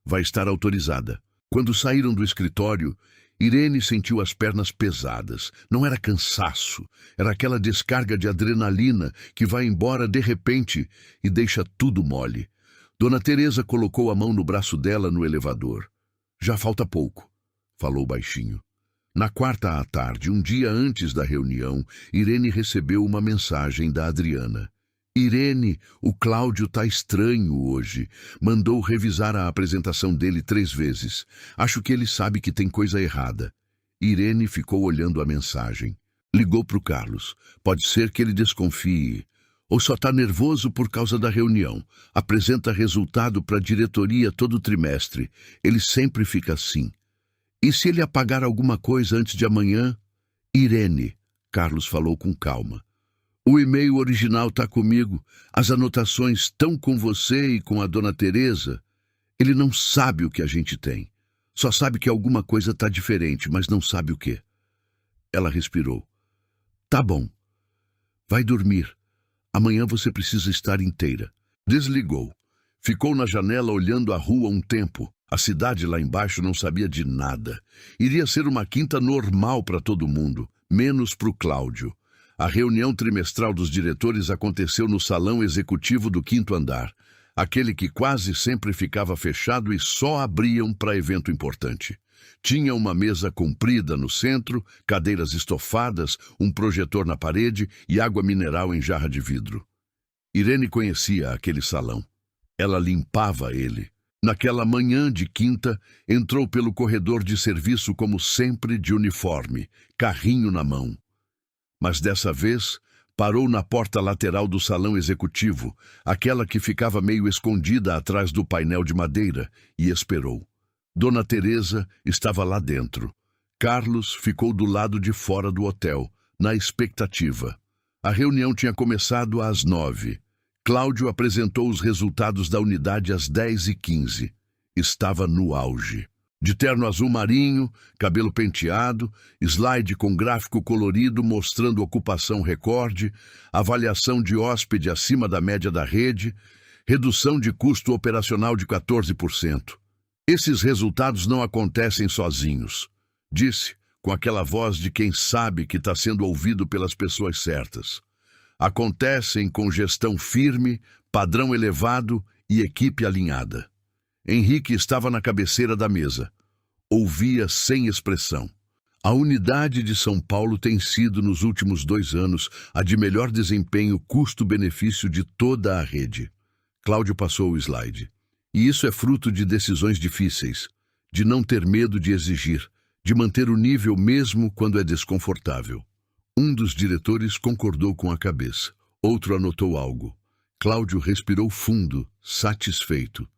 "Vai estar autorizada." Quando saíram do escritório, Irene sentiu as pernas pesadas. Não era cansaço, era aquela descarga de adrenalina que vai embora de repente e deixa tudo mole. Dona Teresa colocou a mão no braço dela no elevador. Já falta pouco, falou baixinho. Na quarta à tarde, um dia antes da reunião, Irene recebeu uma mensagem da Adriana. Irene, o Cláudio tá estranho hoje. Mandou revisar a apresentação dele 3 vezes. Acho que ele sabe que tem coisa errada. Irene ficou olhando a mensagem. Ligou pro Carlos. Pode ser que ele desconfie. Ou só tá nervoso por causa da reunião. Apresenta resultado para a diretoria todo trimestre. Ele sempre fica assim. E se ele apagar alguma coisa antes de amanhã? Irene, Carlos falou com calma. O e-mail original tá comigo. As anotações estão com você e com a Dona Teresa. Ele não sabe o que a gente tem. Só sabe que alguma coisa tá diferente, mas não sabe o quê. Ela respirou. Tá bom. Vai dormir. Amanhã você precisa estar inteira. Desligou. Ficou na janela olhando a rua um tempo. A cidade lá embaixo não sabia de nada. Iria ser uma quinta normal para todo mundo, menos para o Cláudio. A reunião trimestral dos diretores aconteceu no salão executivo do 5º andar, aquele que quase sempre ficava fechado e só abriam para evento importante. Tinha uma mesa comprida no centro, cadeiras estofadas, um projetor na parede e água mineral em jarra de vidro. Irene conhecia aquele salão. Ela limpava ele. Naquela manhã de quinta, entrou pelo corredor de serviço como sempre de uniforme, carrinho na mão. Mas dessa vez, parou na porta lateral do salão executivo, aquela que ficava meio escondida atrás do painel de madeira, e esperou. Dona Teresa estava lá dentro. Carlos ficou do lado de fora do hotel, na expectativa. A reunião tinha começado às 9. Cláudio apresentou os resultados da unidade às 10h15. Estava no auge. De terno azul marinho, cabelo penteado, slide com gráfico colorido mostrando ocupação recorde, avaliação de hóspede acima da média da rede, redução de custo operacional de 14%. Esses resultados não acontecem sozinhos, disse, com aquela voz de quem sabe que está sendo ouvido pelas pessoas certas. Acontecem com gestão firme, padrão elevado e equipe alinhada. Henrique estava na cabeceira da mesa. Ouvia sem expressão. A unidade de São Paulo tem sido, nos últimos 2 anos, a de melhor desempenho custo-benefício de toda a rede. Cláudio passou o slide. E isso é fruto de decisões difíceis, de não ter medo de exigir, de manter o nível mesmo quando é desconfortável. Um dos diretores concordou com a cabeça. Outro anotou algo. Cláudio respirou fundo, satisfeito.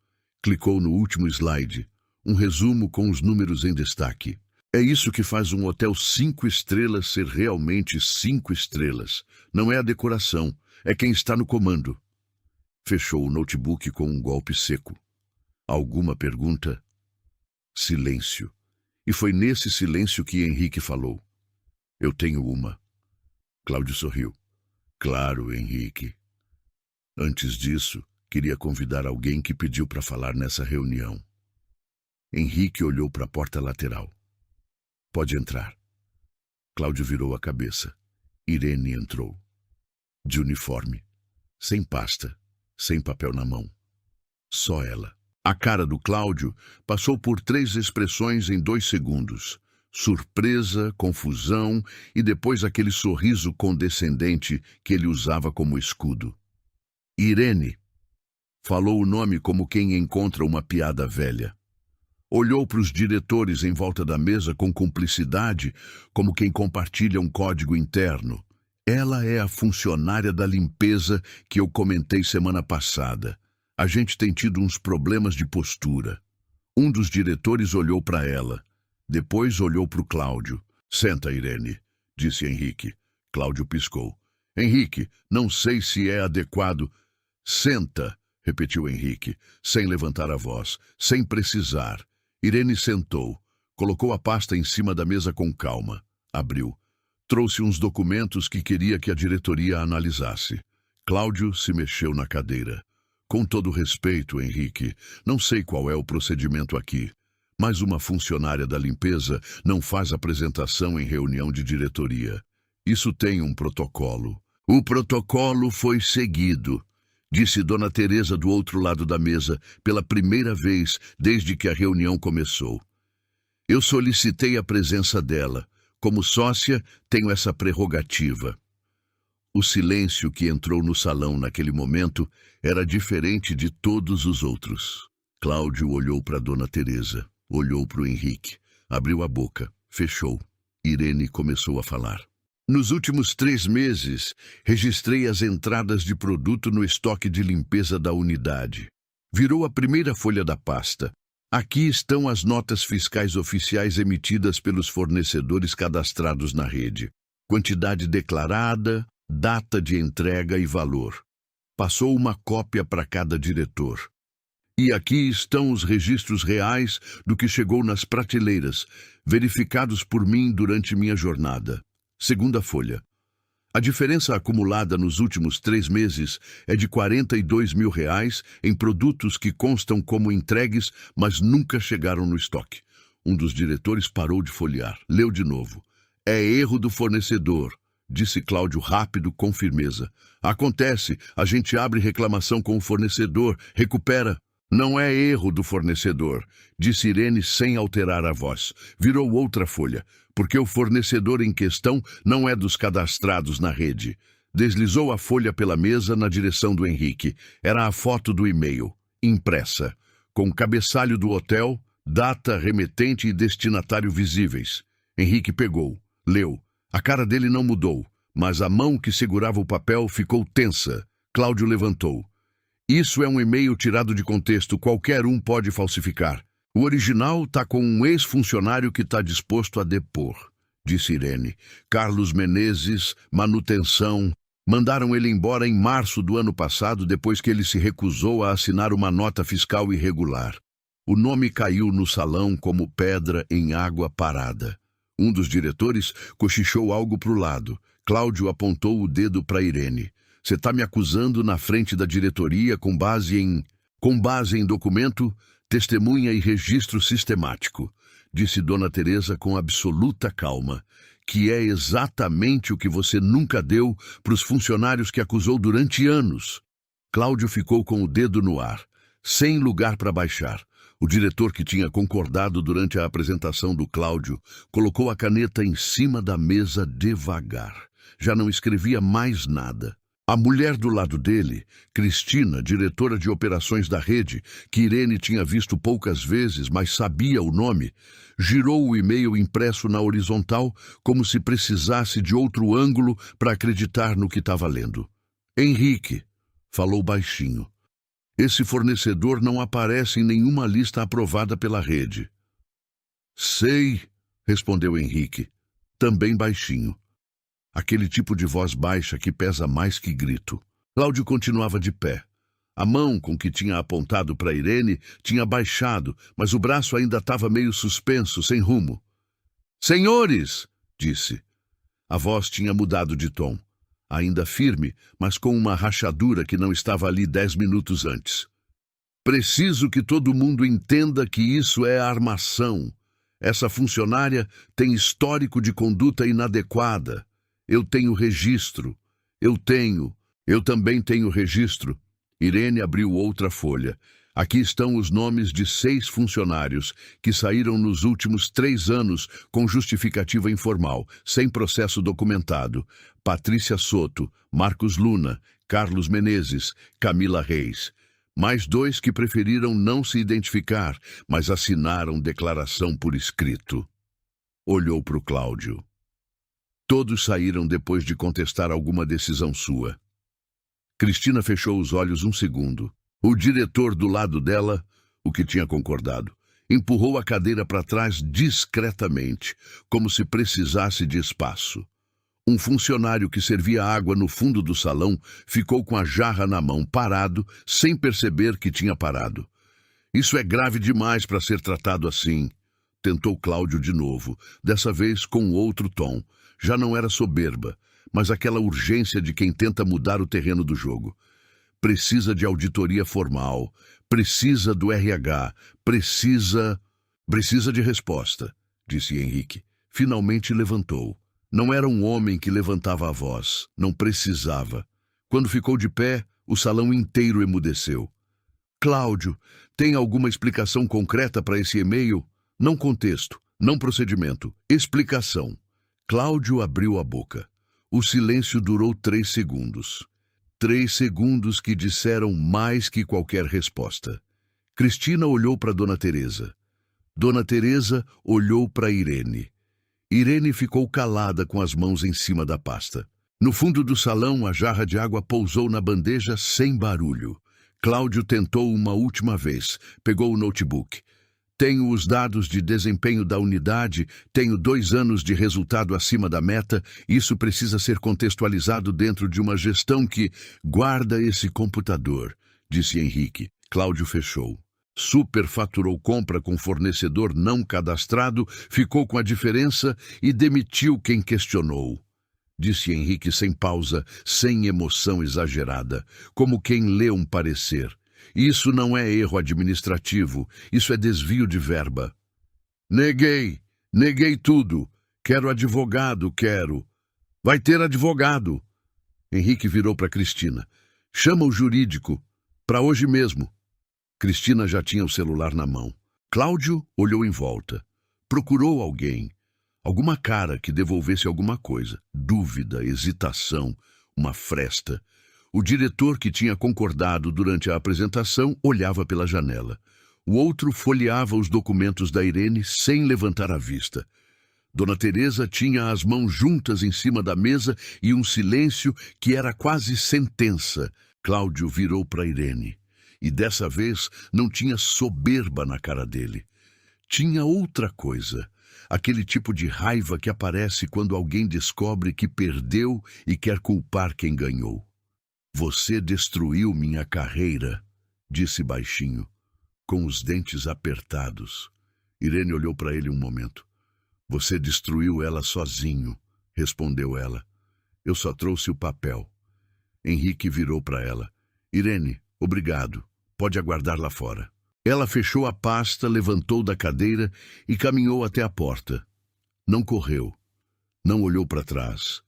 Clicou no último slide, um resumo com os números em destaque. É isso que faz um hotel 5 estrelas ser realmente 5 estrelas. Não é a decoração, é quem está no comando. Fechou o notebook com um golpe seco. Alguma pergunta? Silêncio. E foi nesse silêncio que Henrique falou. Eu tenho uma. Cláudio sorriu. Claro, Henrique. Antes disso, queria convidar alguém que pediu para falar nessa reunião. Henrique olhou para a porta lateral. Pode entrar. Cláudio virou a cabeça. Irene entrou. De uniforme. Sem pasta. Sem papel na mão. Só ela. A cara do Cláudio passou por 3 expressões em 2 segundos. Surpresa, confusão e depois aquele sorriso condescendente que ele usava como escudo. Irene. Falou o nome como quem encontra uma piada velha. Olhou para os diretores em volta da mesa com cumplicidade, como quem compartilha um código interno. Ela é a funcionária da limpeza que eu comentei semana passada. A gente tem tido uns problemas de postura. Um dos diretores olhou para ela. Depois olhou para o Cláudio. Senta, Irene, disse Henrique. Cláudio piscou. Henrique, não sei se é adequado. Senta, repetiu Henrique, sem levantar a voz, sem precisar. Irene sentou, colocou a pasta em cima da mesa com calma. Abriu. Trouxe uns documentos que queria que a diretoria analisasse. Cláudio se mexeu na cadeira. Com todo respeito, Henrique, não sei qual é o procedimento aqui, Mas uma funcionária da limpeza não faz apresentação em reunião de diretoria. Isso tem um protocolo. O protocolo foi seguido, disse Dona Teresa do outro lado da mesa, pela primeira vez desde que a reunião começou. Eu solicitei a presença dela. Como sócia, tenho essa prerrogativa. O silêncio que entrou no salão naquele momento era diferente de todos os outros. Cláudio olhou para Dona Teresa, olhou para o Henrique, abriu a boca, fechou. Irene começou a falar. Nos últimos 3 meses, registrei as entradas de produto no estoque de limpeza da unidade. Virou a primeira folha da pasta. Aqui estão as notas fiscais oficiais emitidas pelos fornecedores cadastrados na rede. Quantidade declarada, data de entrega e valor. Passou uma cópia para cada diretor. E aqui estão os registros reais do que chegou nas prateleiras, verificados por mim durante minha jornada. Segunda folha. A diferença acumulada nos últimos 3 meses é de R$42 mil em produtos que constam como entregues, mas nunca chegaram no estoque. Um dos diretores parou de folhear. Leu de novo. É erro do fornecedor, disse Cláudio rápido, com firmeza. Acontece, a gente abre reclamação com o fornecedor, recupera. Não é erro do fornecedor, disse Irene sem alterar a voz. Virou outra folha, porque o fornecedor em questão não é dos cadastrados na rede. Deslizou a folha pela mesa na direção do Henrique. Era a foto do e-mail, impressa, com o cabeçalho do hotel, data, remetente e destinatário visíveis. Henrique pegou, leu. A cara dele não mudou, mas a mão que segurava o papel ficou tensa. Cláudio levantou. Isso é um e-mail tirado de contexto, qualquer um pode falsificar. O original está com um ex-funcionário que está disposto a depor, disse Irene. Carlos Menezes, manutenção. Mandaram ele embora em março do ano passado, depois que ele se recusou a assinar uma nota fiscal irregular. O nome caiu no salão como pedra em água parada. Um dos diretores cochichou algo para o lado. Cláudio apontou o dedo para Irene. Você está me acusando na frente da diretoria com base em documento, testemunha e registro sistemático, disse Dona Teresa com absoluta calma, que é exatamente o que você nunca deu para os funcionários que acusou durante anos. Cláudio ficou com o dedo no ar, sem lugar para baixar. O diretor, que tinha concordado durante a apresentação do Cláudio, colocou a caneta em cima da mesa devagar. Já não escrevia mais nada. A mulher do lado dele, Cristina, diretora de operações da rede, que Irene tinha visto poucas vezes, mas sabia o nome, girou o e-mail impresso na horizontal como se precisasse de outro ângulo para acreditar no que estava lendo. Henrique, falou baixinho. Esse fornecedor não aparece em nenhuma lista aprovada pela rede. Sei, respondeu Henrique, também baixinho. Aquele tipo de voz baixa que pesa mais que grito. Cláudio continuava de pé. A mão com que tinha apontado para Irene tinha baixado, mas o braço ainda estava meio suspenso, sem rumo. Senhores, disse. A voz tinha mudado de tom. Ainda firme, mas com uma rachadura que não estava ali 10 minutos antes. Preciso que todo mundo entenda que isso é armação. Essa funcionária tem histórico de conduta inadequada. Eu tenho registro. Eu também tenho registro. Irene abriu outra folha. Aqui estão os nomes de 6 funcionários que saíram nos últimos 3 anos com justificativa informal, sem processo documentado. Patrícia Soto, Marcos Luna, Carlos Menezes, Camila Reis. Mais 2 que preferiram não se identificar, mas assinaram declaração por escrito. Olhou para o Cláudio. Todos saíram depois de contestar alguma decisão sua. Cristina fechou os olhos um segundo. O diretor do lado dela, o que tinha concordado, empurrou a cadeira para trás discretamente, como se precisasse de espaço. Um funcionário que servia água no fundo do salão ficou com a jarra na mão, parado, sem perceber que tinha parado. Isso é grave demais para ser tratado assim, tentou Cláudio de novo, dessa vez com outro tom. Já não era soberba, mas aquela urgência de quem tenta mudar o terreno do jogo. Precisa de auditoria formal, precisa do RH, precisa... Precisa de resposta, disse Henrique. Finalmente levantou. Não era um homem que levantava a voz, não precisava. Quando ficou de pé, o salão inteiro emudeceu. Cláudio, tem alguma explicação concreta para esse e-mail? Não contexto, não procedimento, explicação. Cláudio abriu a boca. O silêncio durou 3 segundos. 3 segundos que disseram mais que qualquer resposta. Cristina olhou para Dona Teresa. Dona Teresa olhou para Irene. Irene ficou calada com as mãos em cima da pasta. No fundo do salão, a jarra de água pousou na bandeja sem barulho. Cláudio tentou uma última vez. Pegou o notebook. Tenho os dados de desempenho da unidade, tenho 2 anos de resultado acima da meta, isso precisa ser contextualizado dentro de uma gestão que guarda esse computador, disse Henrique. Cláudio fechou. Superfaturou compra com fornecedor não cadastrado, ficou com a diferença e demitiu quem questionou. Disse Henrique sem pausa, sem emoção exagerada, como quem lê um parecer. Isso não é erro administrativo, isso é desvio de verba. Neguei tudo. Quero advogado, quero. Vai ter advogado. Henrique virou para Cristina. Chama o jurídico, para hoje mesmo. Cristina já tinha o celular na mão. Cláudio olhou em volta. Procurou alguém. Alguma cara que devolvesse alguma coisa. Dúvida, hesitação, uma fresta. O diretor, que tinha concordado durante a apresentação, olhava pela janela. O outro folheava os documentos da Irene sem levantar a vista. Dona Teresa tinha as mãos juntas em cima da mesa e um silêncio que era quase sentença. Cláudio virou para Irene. E dessa vez não tinha soberba na cara dele. Tinha outra coisa. Aquele tipo de raiva que aparece quando alguém descobre que perdeu e quer culpar quem ganhou. Você destruiu minha carreira, disse baixinho, com os dentes apertados. Irene olhou para ele um momento. Você destruiu ela sozinho, respondeu ela. Eu só trouxe o papel. Henrique virou para ela. Irene, obrigado. Pode aguardar lá fora. Ela fechou a pasta, levantou da cadeira e caminhou até a porta. Não correu. Não olhou para trás.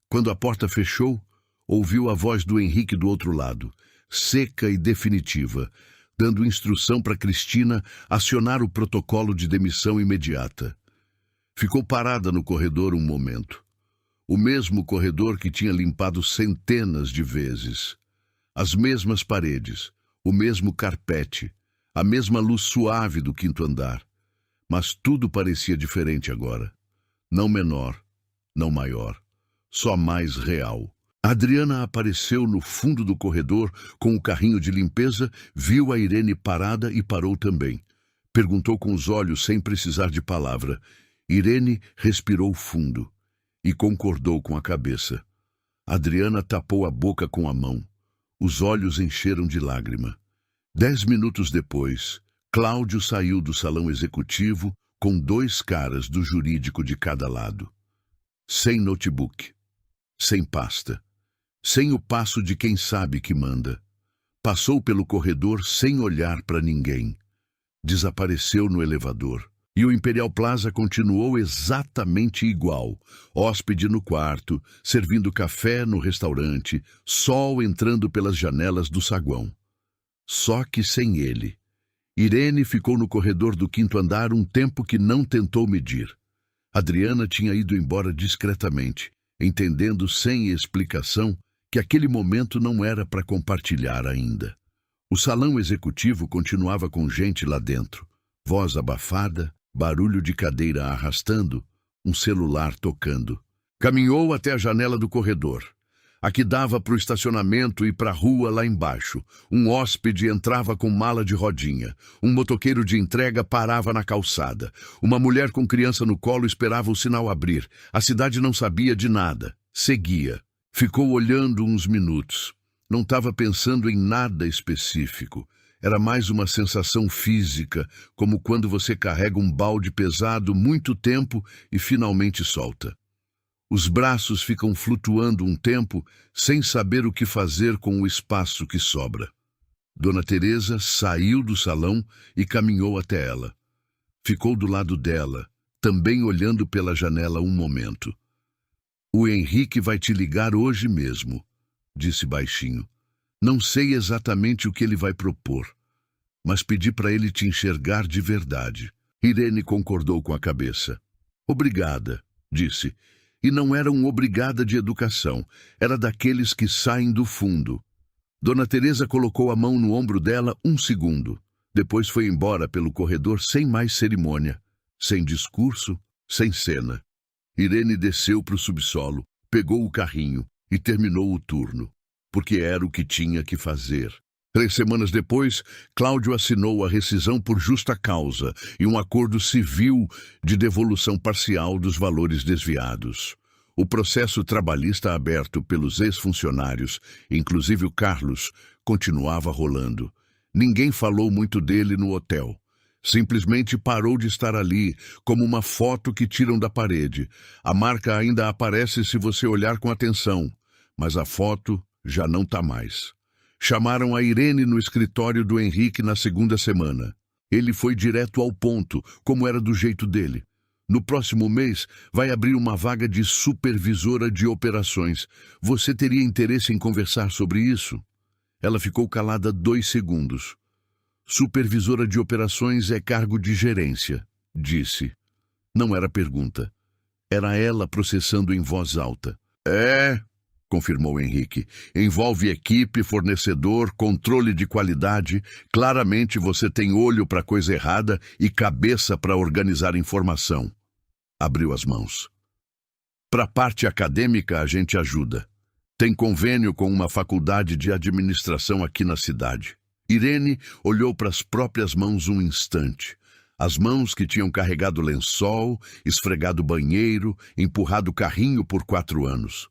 Quando a porta fechou, ouviu a voz do Henrique do outro lado, seca e definitiva, dando instrução para Cristina acionar o protocolo de demissão imediata. Ficou parada no corredor um momento. O mesmo corredor que tinha limpado centenas de vezes. As mesmas paredes, o mesmo carpete, a mesma luz suave do 5º andar. Mas tudo parecia diferente agora. Não menor, não maior, só mais real. Adriana apareceu no fundo do corredor com o carrinho de limpeza, viu a Irene parada e parou também. Perguntou com os olhos sem precisar de palavra. Irene respirou fundo e concordou com a cabeça. Adriana tapou a boca com a mão. Os olhos encheram de lágrima. 10 minutos depois, Cláudio saiu do salão executivo com 2 caras do jurídico de cada lado. Sem notebook, sem pasta. Sem o passo de quem sabe que manda. Passou pelo corredor sem olhar para ninguém. Desapareceu no elevador. E o Imperial Plaza continuou exatamente igual. Hóspede no quarto, servindo café no restaurante, sol entrando pelas janelas do saguão. Só que sem ele. Irene ficou no corredor do 5º andar um tempo que não tentou medir. Adriana tinha ido embora discretamente, entendendo sem explicação que aquele momento não era para compartilhar ainda. O salão executivo continuava com gente lá dentro. Voz abafada, barulho de cadeira arrastando, um celular tocando. Caminhou até a janela do corredor. A que dava para o estacionamento e para a rua lá embaixo. Um hóspede entrava com mala de rodinha. Um motoqueiro de entrega parava na calçada. Uma mulher com criança no colo esperava o sinal abrir. A cidade não sabia de nada. Seguia. Ficou olhando uns minutos. Não estava pensando em nada específico. Era mais uma sensação física, como quando você carrega um balde pesado muito tempo e finalmente solta. Os braços ficam flutuando um tempo sem saber o que fazer com o espaço que sobra. Dona Teresa saiu do salão e caminhou até ela. Ficou do lado dela, também olhando pela janela um momento. O Henrique vai te ligar hoje mesmo, disse baixinho. Não sei exatamente o que ele vai propor, mas pedi para ele te enxergar de verdade. Irene concordou com a cabeça. Obrigada, disse. E não era um obrigada de educação, era daqueles que saem do fundo. Dona Teresa colocou a mão no ombro dela um segundo. Depois foi embora pelo corredor sem mais cerimônia, sem discurso, sem cena. Irene desceu para o subsolo, pegou o carrinho e terminou o turno, porque era o que tinha que fazer. 3 semanas depois, Cláudio assinou a rescisão por justa causa e um acordo civil de devolução parcial dos valores desviados. O processo trabalhista aberto pelos ex-funcionários, inclusive o Carlos, continuava rolando. Ninguém falou muito dele no hotel. Simplesmente parou de estar ali, como uma foto que tiram da parede. A marca ainda aparece se você olhar com atenção, mas a foto já não está mais. Chamaram a Irene no escritório do Henrique na 2ª semana. Ele foi direto ao ponto, como era do jeito dele. No próximo mês, vai abrir uma vaga de supervisora de operações. Você teria interesse em conversar sobre isso? Ela ficou calada 2 segundos. Supervisora de operações é cargo de gerência, disse. Não era pergunta. Era ela processando em voz alta. É, confirmou Henrique. Envolve equipe, fornecedor, controle de qualidade. Claramente você tem olho para coisa errada e cabeça para organizar informação. Abriu as mãos. Para a parte acadêmica a gente ajuda. Tem convênio com uma faculdade de administração aqui na cidade. Irene olhou para as próprias mãos um instante. As mãos que tinham carregado lençol, esfregado banheiro, empurrado carrinho por 4 anos.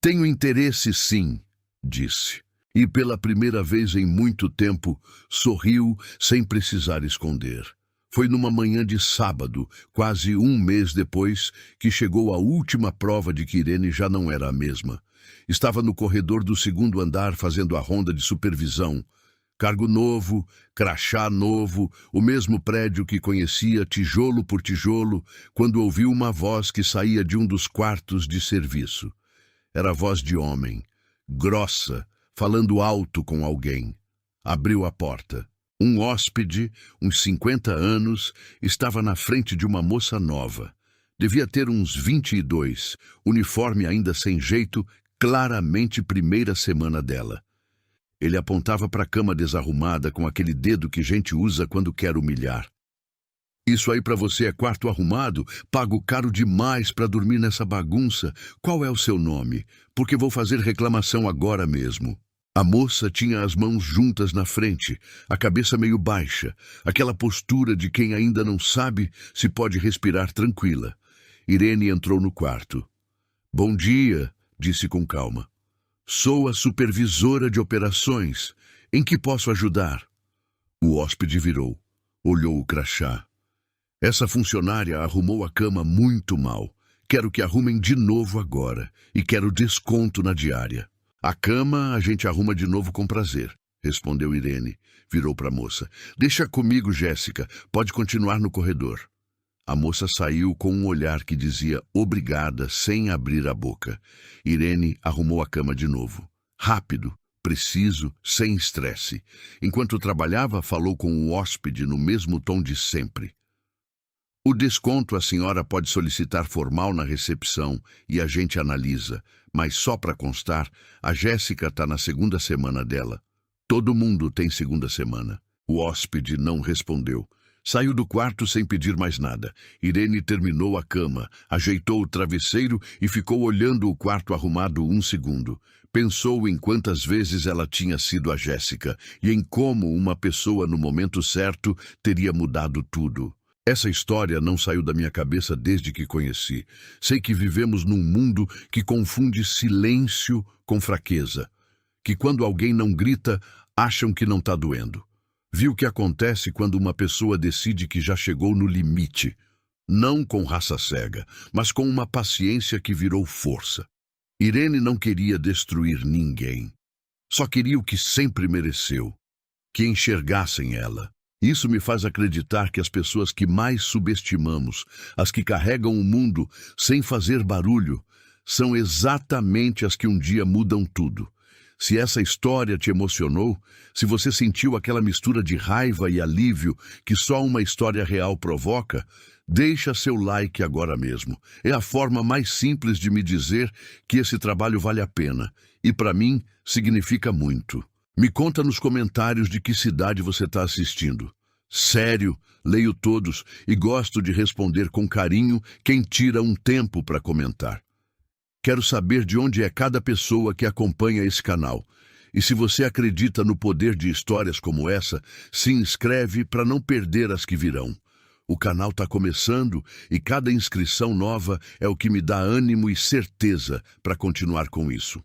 Tenho interesse, sim, disse. E pela primeira vez em muito tempo, sorriu sem precisar esconder. Foi numa manhã de sábado, quase 1 mês depois, que chegou a última prova de que Irene já não era a mesma. Estava no corredor do 2º andar fazendo a ronda de supervisão. Cargo novo, crachá novo, o mesmo prédio que conhecia tijolo por tijolo, quando ouviu uma voz que saía de um dos quartos de serviço. Era voz de homem, grossa, falando alto com alguém. Abriu a porta. Um hóspede, uns 50 anos, estava na frente de uma moça nova. Devia ter uns 22, uniforme ainda sem jeito, claramente primeira semana dela. Ele apontava para a cama desarrumada com aquele dedo que gente usa quando quer humilhar. Isso aí para você é quarto arrumado? Pago caro demais para dormir nessa bagunça. Qual é o seu nome? Porque vou fazer reclamação agora mesmo. A moça tinha as mãos juntas na frente, a cabeça meio baixa, aquela postura de quem ainda não sabe se pode respirar tranquila. Irene entrou no quarto. Bom dia, disse com calma. Sou a supervisora de operações. Em que posso ajudar? O hóspede virou. Olhou o crachá. Essa funcionária arrumou a cama muito mal. Quero que arrumem de novo agora. E quero desconto na diária. A cama a gente arruma de novo com prazer, respondeu Irene. Virou para a moça. Deixa comigo, Jéssica. Pode continuar no corredor. A moça saiu com um olhar que dizia obrigada, sem abrir a boca. Irene arrumou a cama de novo. Rápido, preciso, sem estresse. Enquanto trabalhava, falou com o hóspede no mesmo tom de sempre. O desconto a senhora pode solicitar formal na recepção e a gente analisa, mas só para constar, a Jéssica está na 2ª semana dela. Todo mundo tem 2ª semana. O hóspede não respondeu. Saiu do quarto sem pedir mais nada. Irene terminou a cama, ajeitou o travesseiro e ficou olhando o quarto arrumado 1 segundo. Pensou em quantas vezes ela tinha sido a Jéssica e em como uma pessoa no momento certo teria mudado tudo. Essa história não saiu da minha cabeça desde que conheci. Sei que vivemos num mundo que confunde silêncio com fraqueza. Que quando alguém não grita, acham que não está doendo. Vi o que acontece quando uma pessoa decide que já chegou no limite. Não com raça cega, mas com uma paciência que virou força. Irene não queria destruir ninguém. Só queria o que sempre mereceu. Que enxergassem ela. Isso me faz acreditar que as pessoas que mais subestimamos, as que carregam o mundo sem fazer barulho, são exatamente as que um dia mudam tudo. Se essa história te emocionou, se você sentiu aquela mistura de raiva e alívio que só uma história real provoca, deixa seu like agora mesmo. É a forma mais simples de me dizer que esse trabalho vale a pena e, para mim, significa muito. Me conta nos comentários de que cidade você está assistindo. Sério, leio todos e gosto de responder com carinho quem tira um tempo para comentar. Quero saber de onde é cada pessoa que acompanha esse canal. E se você acredita no poder de histórias como essa, se inscreve para não perder as que virão. O canal está começando e cada inscrição nova é o que me dá ânimo e certeza para continuar com isso.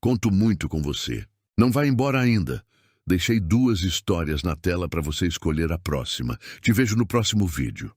Conto muito com você. Não vá embora ainda. Deixei 2 histórias na tela para você escolher a próxima. Te vejo no próximo vídeo.